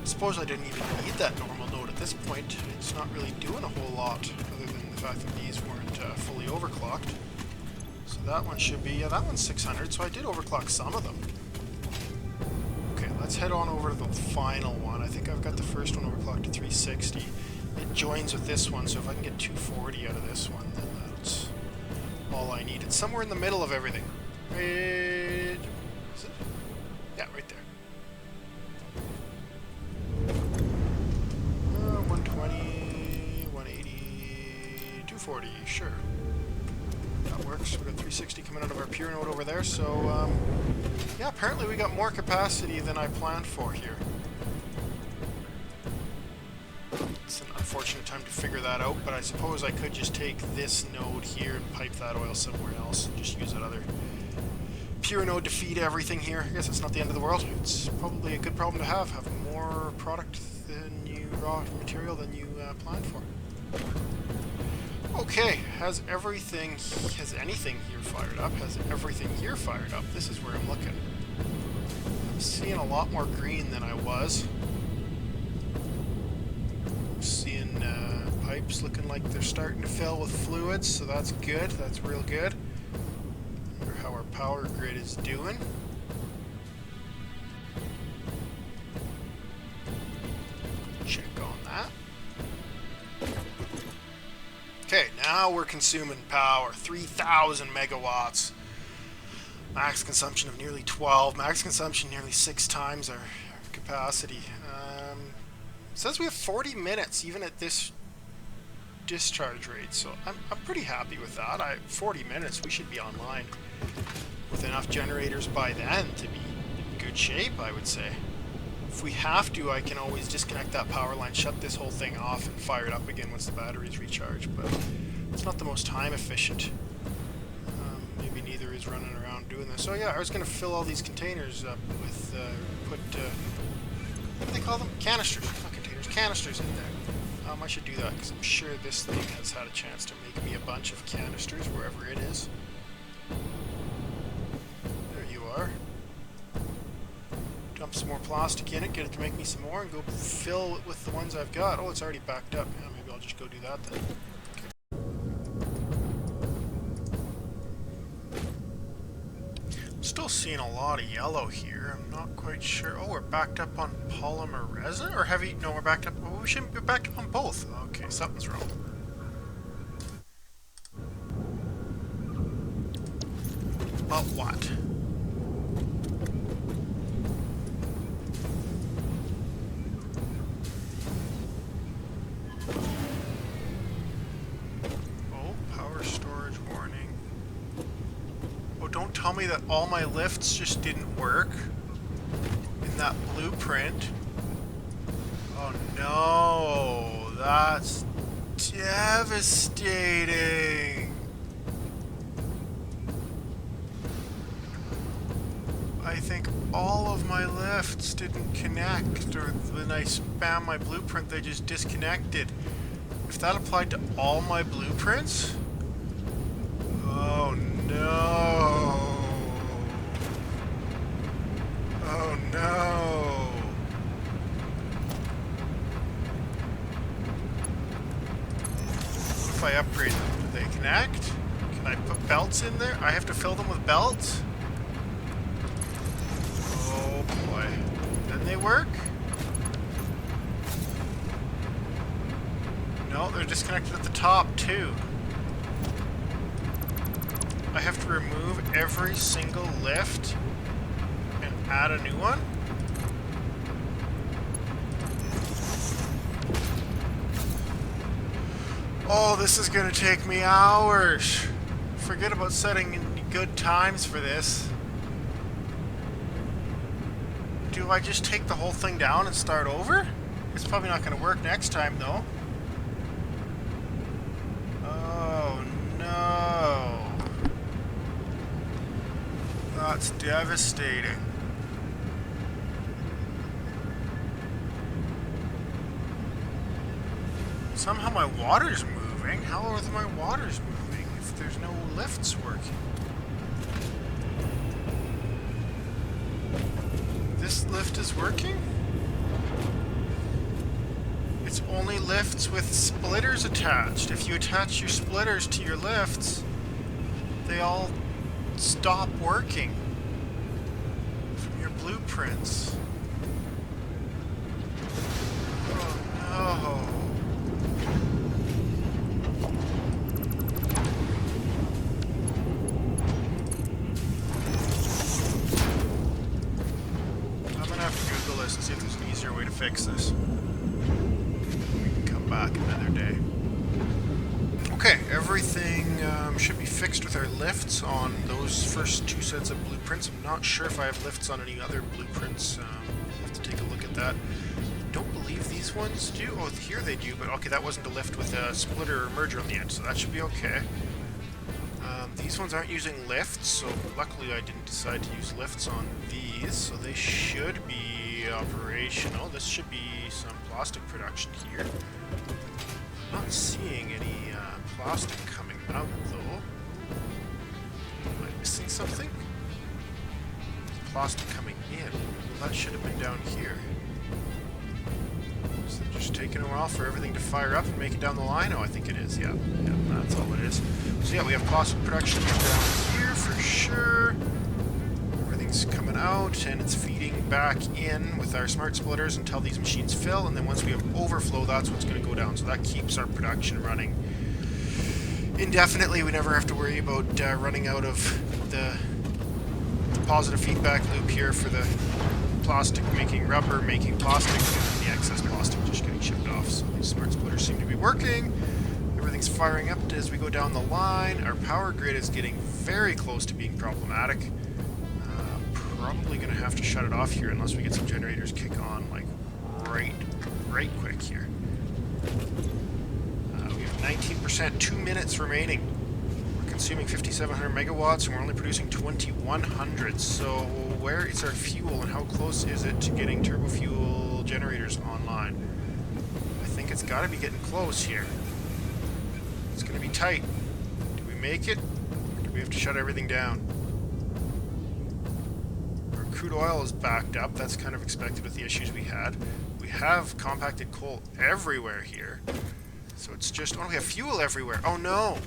I suppose I didn't even need that normal node at this point. It's not really doing a whole lot, other than the fact that these weren't fully overclocked. So that one should be, yeah, that one's 600, so I did overclock some of them. Okay, let's head on over to the final one. I think I've got the first one overclocked to 360. It joins with this one, so if I can get 240 out of this one, then that's all I need. It's somewhere in the middle of everything. Is it? Yeah, right there. 120, 180, 240, sure. That works. We've got 360 coming out of our pure node over there, so yeah, apparently we got more capacity than I planned for here. It's an unfortunate time to figure that out, but I suppose I could just take this node here and pipe that oil somewhere else and just use that other pure node to feed everything here. I guess it's not the end of the world. It's probably a good problem to have more product than you, raw material than you planned for. Okay, has anything here fired up? Has everything here fired up? This is where I'm looking. I'm seeing a lot more green than I was. I'm seeing pipes looking like they're starting to fill with fluids, so that's good. That's real good. I wonder how our power grid is doing. Check on that. Okay, now we're consuming power. 3,000 megawatts. Max consumption of nearly 12. Max consumption nearly 6 times our capacity. It says we have 40 minutes even at this discharge rate, so I'm pretty happy with that. 40 minutes, we should be online with enough generators by then to be in good shape, I would say. If we have to, I can always disconnect that power line, shut this whole thing off, and fire it up again once the batteries recharge, but it's not the most time efficient. Maybe neither is running around doing this. So yeah, I was going to fill all these containers up with, what do they call them? Canisters. Not containers, canisters in there. I should do that, because I'm sure this thing has had a chance to make me a bunch of canisters, wherever it is. There you are. Dump some more plastic in it, get it to make me some more, and go fill it with the ones I've got. Oh, it's already backed up. Yeah, maybe I'll just go do that then. I'm still seeing a lot of yellow here. I'm not quite sure. Oh, we're backed up on polymer resin? Or heavy? No, we're backed up. Well, we shouldn't be backed up on both. Okay, something's wrong. But what? Don't tell me that all my lifts just didn't work in that blueprint. Oh no, that's devastating. I think all of my lifts didn't connect, or when I spam my blueprint they just disconnected. If that applied to all my blueprints, oh no. Oh no. What if I upgrade them? Do they connect? Can I put belts in there? I have to fill them with belts? Oh boy. Then they work? No, they're disconnected at the top too. I have to remove every single lift and add a new one? Oh, this is gonna take me hours. Forget about setting in good times for this. Do I just take the whole thing down and start over? It's probably not gonna work next time though. Oh no. That's devastating. Somehow my water's moving. How are my waters moving if there's no lifts working? This lift is working? It's only lifts with splitters attached. If you attach your splitters to your lifts, they all stop working from your blueprints. Oh no. this and see if there's an easier way to fix this. We can come back another day. Okay, everything should be fixed with our lifts on those first 2 sets of blueprints. I'm not sure if I have lifts on any other blueprints. I'll have to take a look at that. I don't believe these ones do. Oh, here they do, but okay, that wasn't a lift with a splitter or merger on the end, so that should be okay. These ones aren't using lifts, so luckily I didn't decide to use lifts on these, so they should be operational. This should be some plastic production here. I'm not seeing any plastic coming out, though. Am I missing something? There's plastic coming in. Well, that should have been down here. Is it just taking a while for everything to fire up and make it down the line? Oh, I think it is, yeah. Yeah, that's all it is. So yeah, we have plastic production down here for sure. Everything's coming out and it's feeding back in with our smart splitters until these machines fill, and then once we have overflow, that's what's going to go down. So that keeps our production running indefinitely. We never have to worry about running out of the positive feedback loop here for the plastic making rubber, making plastic, and the excess plastic just getting shipped off. So these smart splitters seem to be working. Everything's firing up as we go down the line. Our power grid is getting very close to being problematic. Probably going to have to shut it off here unless we get some generators kick on like right quick here. We have 19%, 2 minutes remaining. We're consuming 5,700 megawatts and we're only producing 2,100. So where is our fuel and how close is it to getting Turbofuel Generators online? I think it's got to be getting close here. It's going to be tight. Do we make it? Or do we have to shut everything down? Crude oil is backed up. That's kind of expected with the issues we had. We have compacted coal everywhere here. So it's just... oh, we have fuel everywhere. Oh no!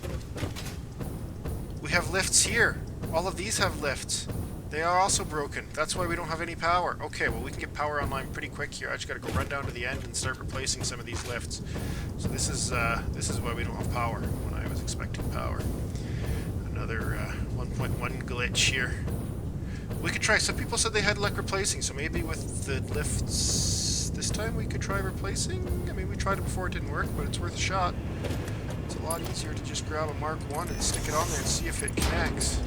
We have lifts here. All of these have lifts. They are also broken. That's why we don't have any power. Okay, well we can get power online pretty quick here. I just gotta go run down to the end and start replacing some of these lifts. So this is why we don't have power when I was expecting power. Another 1.1 glitch here. We could try. Some people said they had luck replacing, so maybe with the lifts this time we could try replacing. I mean, we tried it before, it didn't work, but it's worth a shot. It's a lot easier to just grab a Mark 1 and stick it on there and see if it connects.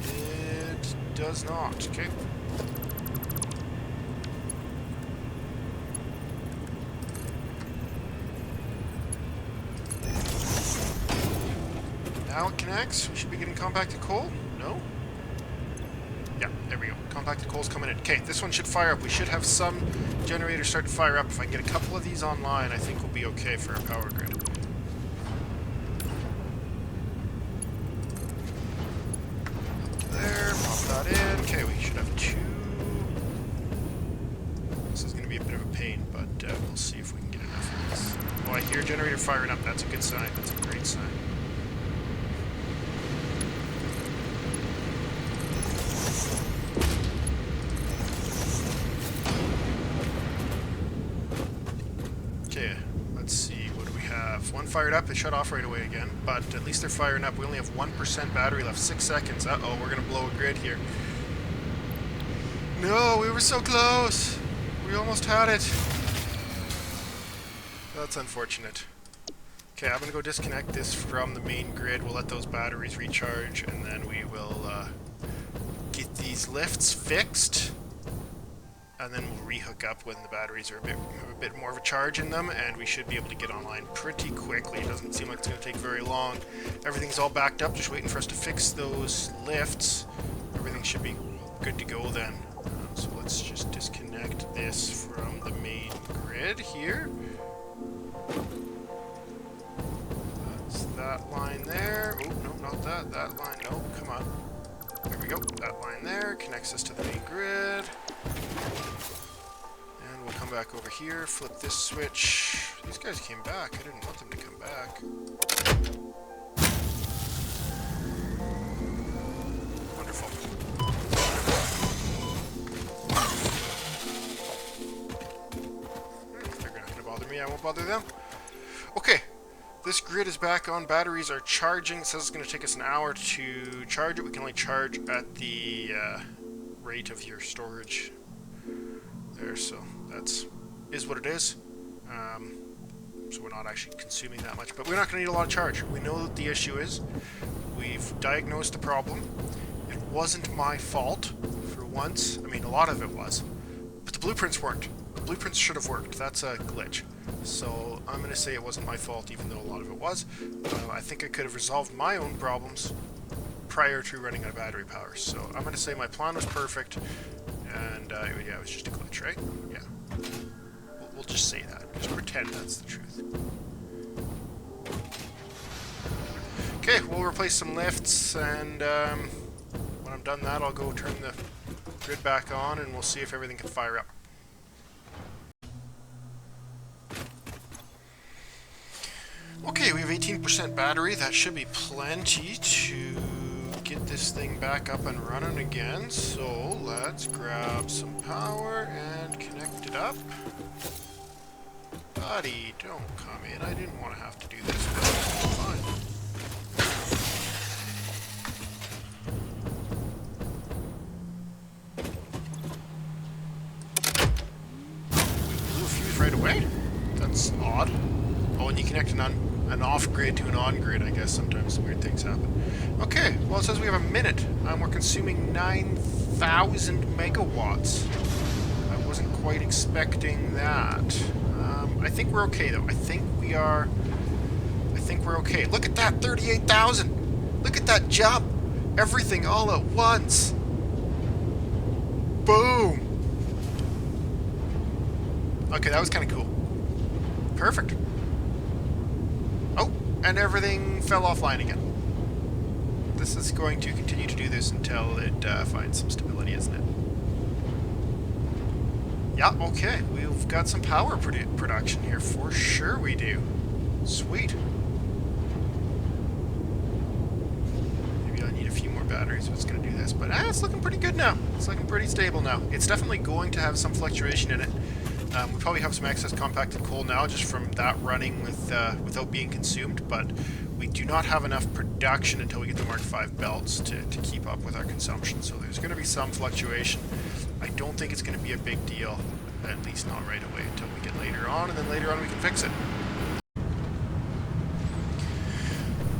It does not. Okay. Now it connects. We should be getting compacted coal. No? Yeah, there we go. Compacted coal's coming in. Okay, this one should fire up. We should have some generators start to fire up. If I can get a couple of these online, I think we'll be okay for our power grid. There, pop that in. Okay, we should have 2. This is going to be a bit of a pain, but we'll see if we can get enough of this. Oh, I hear a generator firing up. That's a good sign. That's a great sign. Okay, let's see, what do we have? One fired up, it shut off right away again, but at least they're firing up. We only have 1% battery left, 6 seconds. Uh-oh, we're going to blow a grid here. No, we were so close! We almost had it. That's unfortunate. Okay, I'm going to go disconnect this from the main grid. We'll let those batteries recharge, and then we will get these lifts fixed. And then we'll rehook up when the batteries are a bit more of a charge in them, and we should be able to get online pretty quickly. It doesn't seem like it's going to take very long. Everything's all backed up, just waiting for us to fix those lifts. Everything should be good to go then. So let's just disconnect this from the main grid here. That's that line there. Oh, no, not that. That line. No, come on. There we go. That line there connects us to the main grid. And we'll come back over here, flip this switch. These guys came back. I didn't want them to come back. Wonderful. They're not going to bother me. I won't bother them. Okay. This grid is back on. Batteries are charging. It says it's going to take us an hour to charge it. We can only charge at the rate of your storage there, so that's is what it is. So we're not actually consuming that much, but we're not going to need a lot of charge. We know what the issue is. We've diagnosed the problem. It wasn't my fault for once. I mean, a lot of it was, but the blueprints worked. The blueprints should have worked. That's a glitch. So I'm going to say it wasn't my fault, even though a lot of it was. I think I could have resolved my own problems prior to running out of battery power. So I'm going to say my plan was perfect, and yeah, it was just a glitch, right? Yeah. We'll just say that. Just pretend that's the truth. Okay, we'll replace some lifts, and when I'm done that, I'll go turn the grid back on, and we'll see if everything can fire up. Okay, we have 18% battery. That should be plenty to get this thing back up and running again. So let's grab some power and connect it up. Buddy, don't come in. I didn't want to have to do this, but it's fine. We blew a fuse right away? That's odd. Oh, and you connect an off-grid to an on-grid, I guess. Sometimes weird things happen. Okay, well it says we have a minute. We're consuming 9,000 megawatts. I wasn't quite expecting that. I think we're okay, though. I think we're okay. Look at that, 38,000! Look at that jump! Everything all at once! Boom! Okay, that was kind of cool. Perfect. Oh, and everything fell offline again. This is going to continue to do this until it finds some stability, isn't it? Yeah, okay. We've got some power production here. For sure we do. Sweet. Maybe I need a few more batteries if it's going to do this. But it's looking pretty good now. It's looking pretty stable now. It's definitely going to have some fluctuation in it. We probably have some excess compacted coal now just from that running without being consumed. But we do not have enough production until we get the Mark V belts to keep up with our consumption. So there's going to be some fluctuation. I don't think it's going to be a big deal, at least not right away, until we get later on, and then later on we can fix it.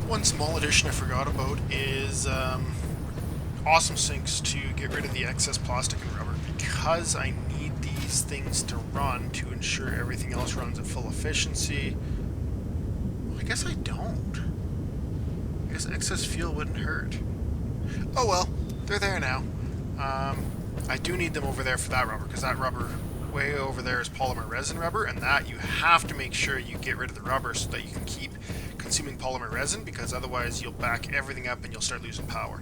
One small addition I forgot about is awesome sinks to get rid of the excess plastic and rubber, because I need these things to run to ensure everything else runs at full efficiency. Well, I guess I don't. I guess excess fuel wouldn't hurt. Oh well, they're there now. I do need them over there for that rubber, because that rubber way over there is polymer resin rubber, and that you have to make sure you get rid of the rubber so that you can keep consuming polymer resin, because otherwise you'll back everything up and you'll start losing power.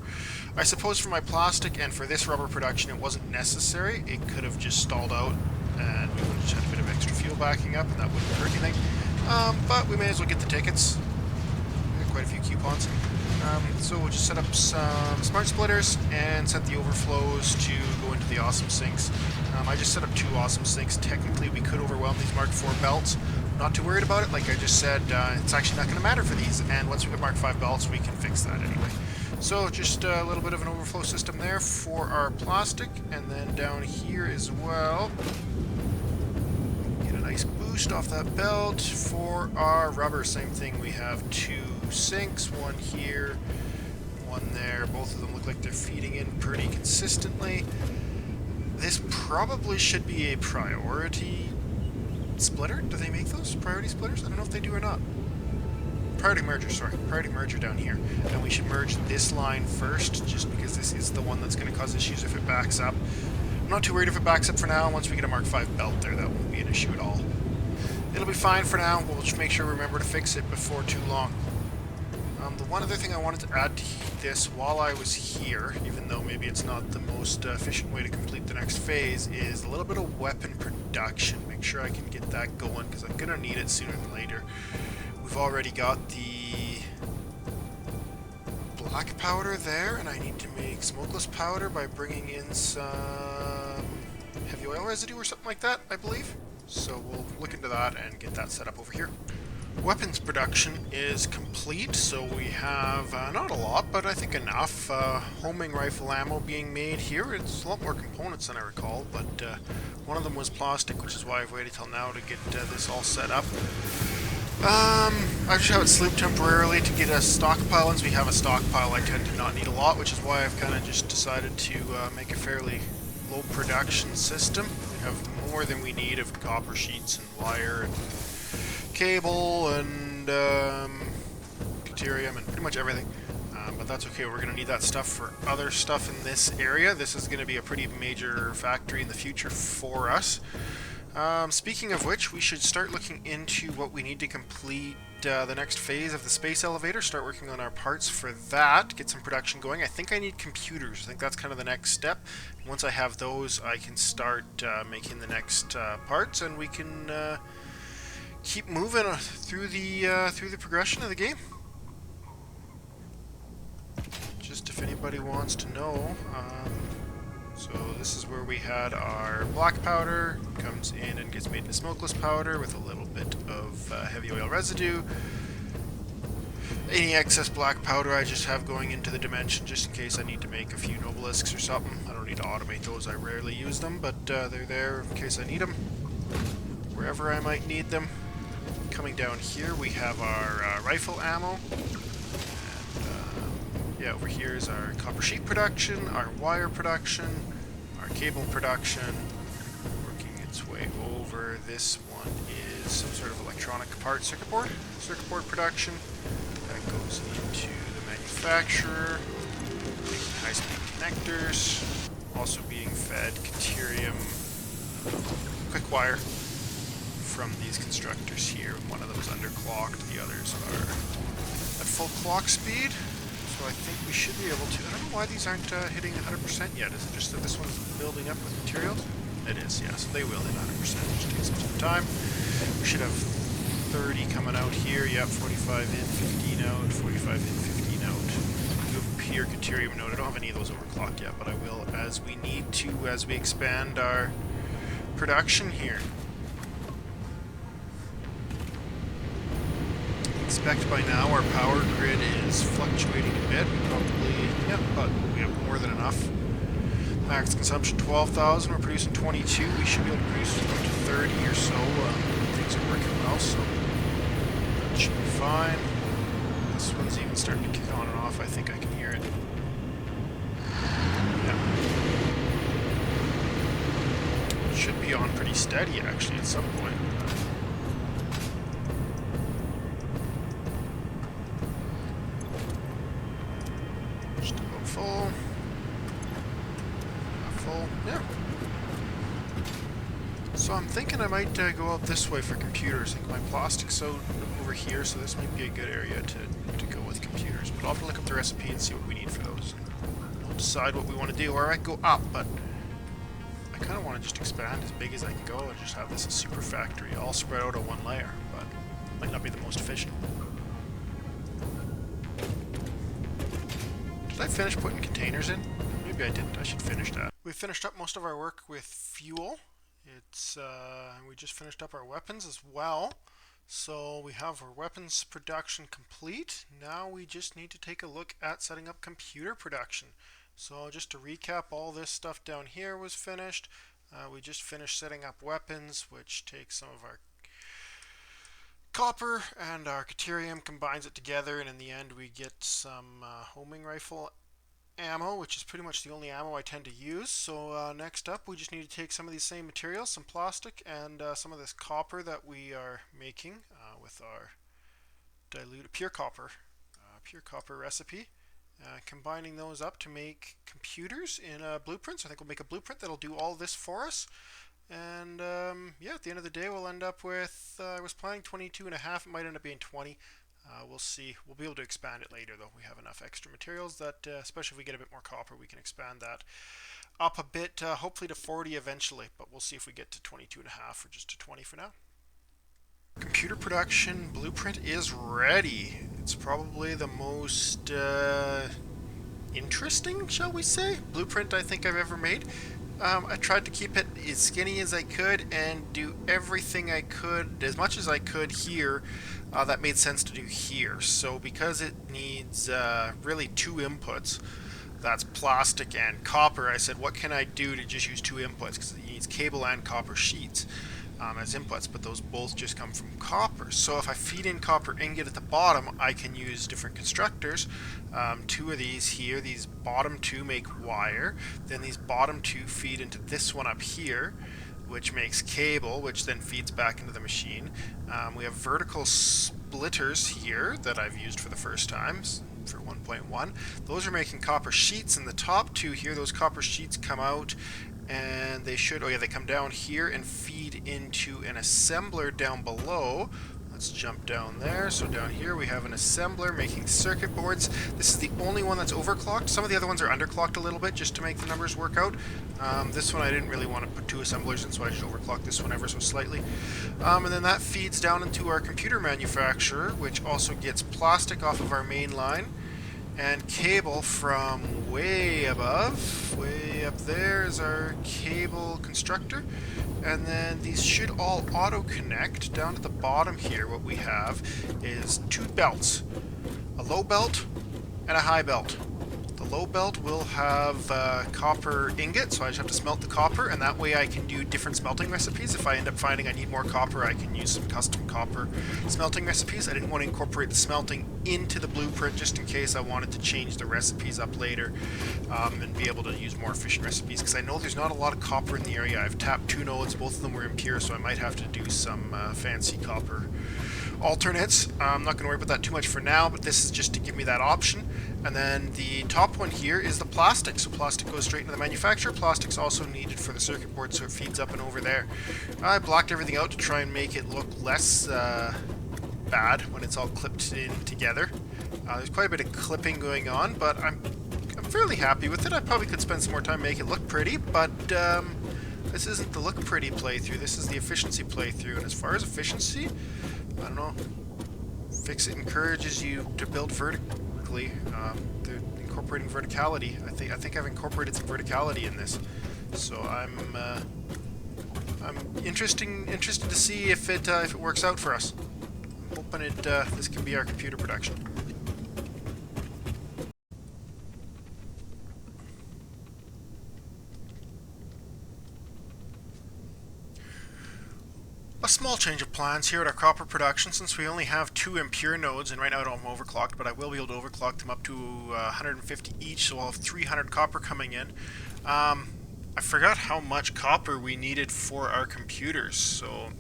I suppose for my plastic and for this rubber production it wasn't necessary. It could have just stalled out and we would have just had a bit of extra fuel backing up and that wouldn't hurt anything. But we may as well get the tickets. We got quite a few coupons. So we'll just set up some smart splitters and set the overflows to go into the awesome sinks. I just set up 2 awesome sinks. Technically we could overwhelm these Mark IV belts. Not too worried about it. Like I just said, it's actually not going to matter for these, and once we get Mark V belts we can fix that anyway. So just a little bit of an overflow system there for our plastic, and then down here as well, get a nice boost off that belt. For our rubber, same thing, we have 2 sinks, one here, one there. Both of them look like they're feeding in pretty consistently. This probably should be a priority splitter. Do they make those priority splitters? I don't know if they do or not. Priority merger, sorry. Priority merger down here. And we should merge this line first, just because this is the one that's going to cause issues if it backs up. I'm not too worried if it backs up for now. Once we get a Mark V belt there, that won't be an issue at all. It'll be fine for now. We'll just make sure we remember to fix it before too long. The one other thing I wanted to add to this while I was here, even though maybe it's not the most efficient way to complete the next phase, is a little bit of weapon production. Make sure I can get that going, because I'm going to need it sooner than later. We've already got the black powder there, and I need to make smokeless powder by bringing in some heavy oil residue or something like that, I believe. So we'll look into that and get that set up over here. Weapons production is complete, so we have not a lot, but I think enough homing rifle ammo being made here. It's a lot more components than I recall, but one of them was plastic, which is why I've waited till now to get this all set up. I just have it sleep temporarily to get a stockpile. Once we have a stockpile, I tend to not need a lot, which is why I've kind of just decided to make a fairly low production system. We have more than we need of copper sheets and wire and cable and deuterium and pretty much everything. But that's okay, we're going to need that stuff for other stuff in this area. This is going to be a pretty major factory in the future for us. Speaking of which, we should start looking into what we need to complete the next phase of the space elevator, start working on our parts for that, get some production going. I think I need computers. I think that's kind of the next step. Once I have those, I can start making the next parts, and we can keep moving through the progression of the game. Just if anybody wants to know, so this is where we had our black powder, comes in and gets made into smokeless powder with a little bit of heavy oil residue. Any excess black powder I just have going into the dimension just in case I need to make a few nobelisks or something. I don't need to automate those, I rarely use them, but they're there in case I need them, wherever I might need them. Coming down here we have our rifle ammo. Yeah, over here is our copper sheet production, our wire production, our cable production. Working its way over, this one is some sort of electronic part circuit board production. That goes into the manufacturer, making high-speed connectors, also being fed deuterium quick wire from these constructors here. One of them is underclocked, the others are at full clock speed. So I think we should be able to. I don't know why these aren't hitting 100% yet. Is it just that this one's building up with materials? It is, yeah. So they will hit 100%, which takes some time. We should have 30 coming out here. Yep, 45 in, 15 out, 45 in, 15 out. We have a pure deuterium node. I don't have any of those overclocked yet, but I will as we need to, as we expand our production here. Expect by now our power grid is fluctuating a bit, probably, yeah, but we have more than enough. Max consumption 12,000, we're producing 22, we should be able to produce up to 30 or so. Things are working well, so that should be fine. This one's even starting to kick on and off, I think I can hear it. Yeah. It should be on pretty steady actually at some point. Yeah. So I'm thinking I might go out this way for computers. I think my plastic's out over here, so this might be a good area to go with computers. But I'll have to look up the recipe and see what we need for those. We'll decide what we want to do. Or I might go up, but I kind of want to just expand as big as I can go and just have this a super factory all spread out on one layer, but it might not be the most efficient. Did I finish putting containers in? Maybe I didn't. I should finish that. We finished up most of our work with fuel. We just finished up our weapons as well. So we have our weapons production complete. Now we just need to take a look at setting up computer production. So just to recap, all this stuff down here was finished. We just finished setting up weapons, which takes some of our copper and our deuterium, combines it together, and in the end we get some homing rifle ammo, which is pretty much the only ammo I tend to use. So next up we just need to take some of these same materials, some plastic and some of this copper that we are making with our diluted pure copper recipe, combining those up to make computers in a blueprint. So I think we'll make a blueprint that'll do all this for us. And yeah, at the end of the day we'll end up with, I was planning 22.5, it might end up being 20. We'll see. We'll be able to expand it later though. We have enough extra materials that, especially if we get a bit more copper, we can expand that up a bit, hopefully to 40 eventually, but we'll see if we get to 22.5 or just to 20 for now. Computer production blueprint is ready. It's probably the most interesting, shall we say, blueprint I think I've ever made. I tried to keep it as skinny as I could and do everything I could, as much as I could here, that made sense to do here. So because it needs really two inputs, that's plastic and copper, I said, what can I do to just use two inputs? Because it needs cable and copper sheets as inputs, but those both just come from copper. So if I feed in copper ingot at the bottom, I can use different constructors. Two of these here, these bottom two make wire, then these bottom two feed into this one up here, which makes cable, which then feeds back into the machine. We have vertical splitters here that I've used for the first time for 1.1. Those are making copper sheets, and the top two here, those copper sheets come out and they should, oh yeah, they come down here and feed into an assembler down below. Let's jump down there. So down here we have an assembler making circuit boards. This is the only one that's overclocked. Some of the other ones are underclocked a little bit just to make the numbers work out. This one I didn't really want to put two assemblers in, so I just overclocked this one ever so slightly. And then that feeds down into our computer manufacturer, which also gets plastic off of our main line, and cable from way above. Way up there is our cable constructor. And then these should all auto-connect. Down at the bottom here, what we have is two belts. A low belt and a high belt. The low belt will have copper ingot, so I just have to smelt the copper, and that way I can do different smelting recipes. If I end up finding I need more copper, I can use some custom copper smelting recipes. I didn't want to incorporate the smelting into the blueprint just in case I wanted to change the recipes up later and be able to use more efficient recipes, because I know there's not a lot of copper in the area. I've tapped two nodes, both of them were impure, so I might have to do some fancy copper alternates. I'm not going to worry about that too much for now, but this is just to give me that option. And then the top one here is the plastic. So plastic goes straight into the manufacturer. Plastic's also needed for the circuit board, so it feeds up and over there. I blocked everything out to try and make it look less bad when it's all clipped in together. There's quite a bit of clipping going on, but I'm fairly happy with it. I probably could spend some more time making it look pretty, but this isn't the look pretty playthrough. This is the efficiency playthrough. And as far as efficiency, I don't know. Fix-It encourages you to build vertically. They're incorporating verticality. I think I've incorporated some verticality in this. So I'm interested to see if it works out for us. I'm hoping this can be our computer production. A small change of plans here at our copper production, since we only have two impure nodes, and right now I don't have them overclocked, but I will be able to overclock them up to 150 each, so I'll have 300 copper coming in. I forgot how much copper we needed for our computers, so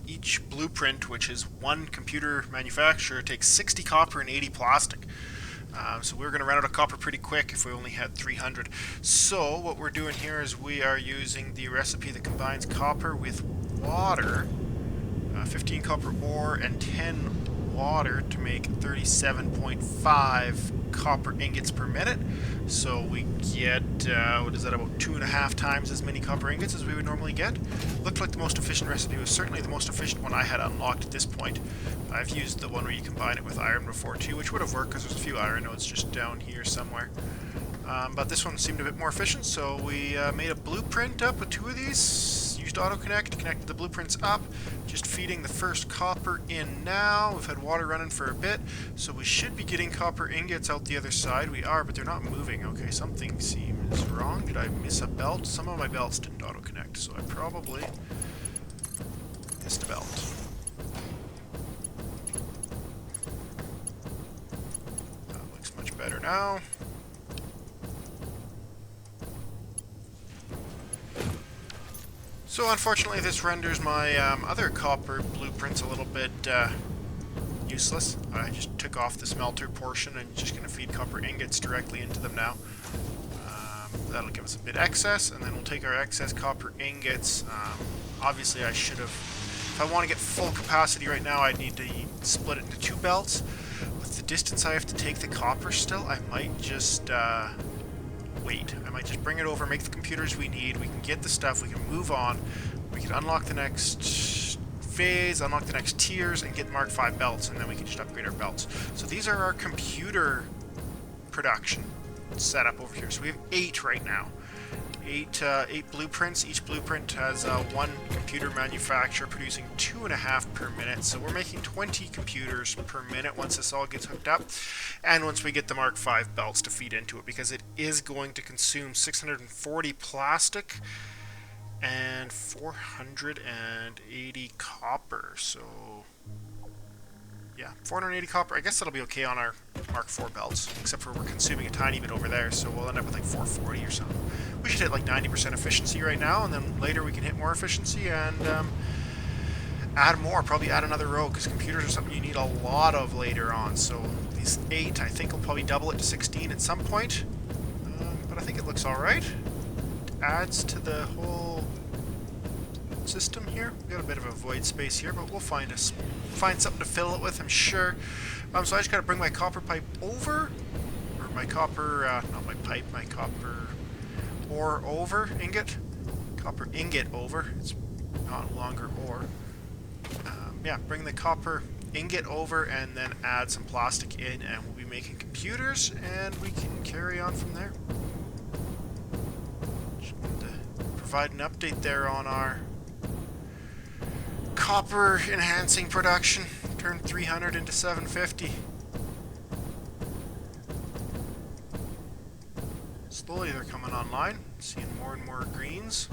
each blueprint, which is one computer manufacturer, takes 60 copper and 80 plastic. So we're going to run out of copper pretty quick if we only had 300. So what we're doing here is we are using the recipe that combines copper with water, 15 copper ore and 10 water to make 37.5 copper ingots per minute. So we get, what is that, about 2.5 times as many copper ingots as we would normally get. Looked like the most efficient recipe. Was certainly the most efficient one I had unlocked at this point. I've used the one where you combine it with iron before too, which would have worked because there's a few iron nodes just down here somewhere. But this one seemed a bit more efficient, so we made a blueprint up with two of these. Used auto-connect, connected the blueprints up, just feeding the first copper in now. We've had water running for a bit, so we should be getting copper ingots out the other side. We are, but they're not moving. Okay, something seems wrong. Did I miss a belt? Some of my belts didn't auto-connect, so I probably missed a belt. That looks much better now. So unfortunately this renders my other copper blueprints a little bit useless. I just took off the smelter portion and just going to feed copper ingots directly into them now. That'll give us a bit excess, and then we'll take our excess copper ingots. Obviously I should have, if I want to get full capacity right now, I'd need to split it into two belts. With the distance I have to take the copper still, I might just wait. I might just bring it over, make the computers we need, we can get the stuff, we can move on, we can unlock the next phase, unlock the next tiers, and get Mark 5 belts, and then we can just upgrade our belts. So these are our computer production setup over here. So we have 8 right now. eight blueprints. Each blueprint has one computer manufacturer producing 2.5 per minute. So we're making 20 computers per minute once this all gets hooked up, and once we get the Mark V belts to feed into it, because it is going to consume 640 plastic and 480 copper. So yeah, 480 copper. I guess that'll be okay on our Mark IV belts, except for we're consuming a tiny bit over there, so we'll end up with like 440 or something. We should hit like 90% efficiency right now, and then later we can hit more efficiency and add more. Probably add another row, because computers are something you need a lot of later on. So these 8, I think we'll probably double it to 16 at some point, but I think it looks alright. It adds to the whole system here. We got a bit of a void space here, but we'll find something to fill it with, I'm sure. So I just gotta bring my copper pipe over, or my copper, not my pipe, my copper ore over, ingot, copper ingot over. It's not longer ore. Yeah, bring the copper ingot over and then add some plastic in, and we'll be making computers, and we can carry on from there. Just wanted to provide an update there on our copper enhancing production. Turned 300 into 750. Slowly they're coming online. Seeing more and more greens.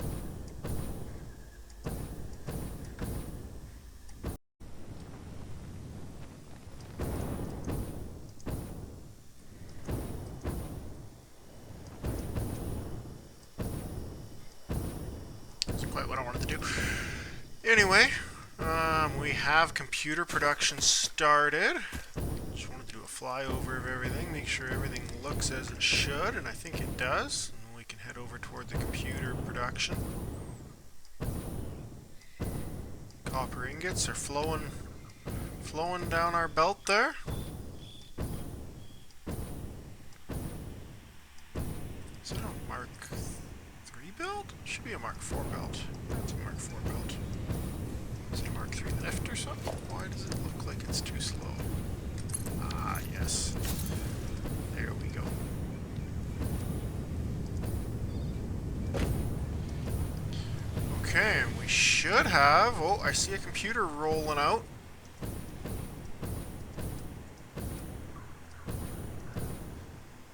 That's quite what I wanted to do. Anyway, we have computer production started. Just want to do a flyover of everything, make sure everything looks as it should, and I think it does. And we can head over toward the computer production. Copper ingots are flowing down our belt there. Is it a Mark III belt? It should be a Mark IV belt. It's a Mark IV belt. Is it a Mark III lift or something? Why does it look like it's too slow? Ah, yes. There we go. Okay, we should have... Oh, I see a computer rolling out.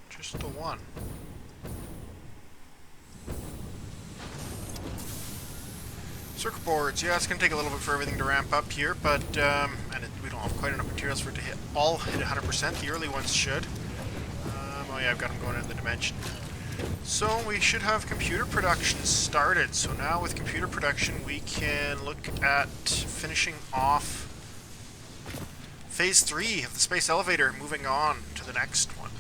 Just the one. Circuit boards, yeah, it's going to take a little bit for everything to ramp up here, but we don't have quite enough materials for it to hit 100%. The early ones should. Oh yeah, I've got them going in the dimension. So we should have computer production started. So now with computer production, we can look at finishing off Phase 3 of the space elevator, moving on to the next one.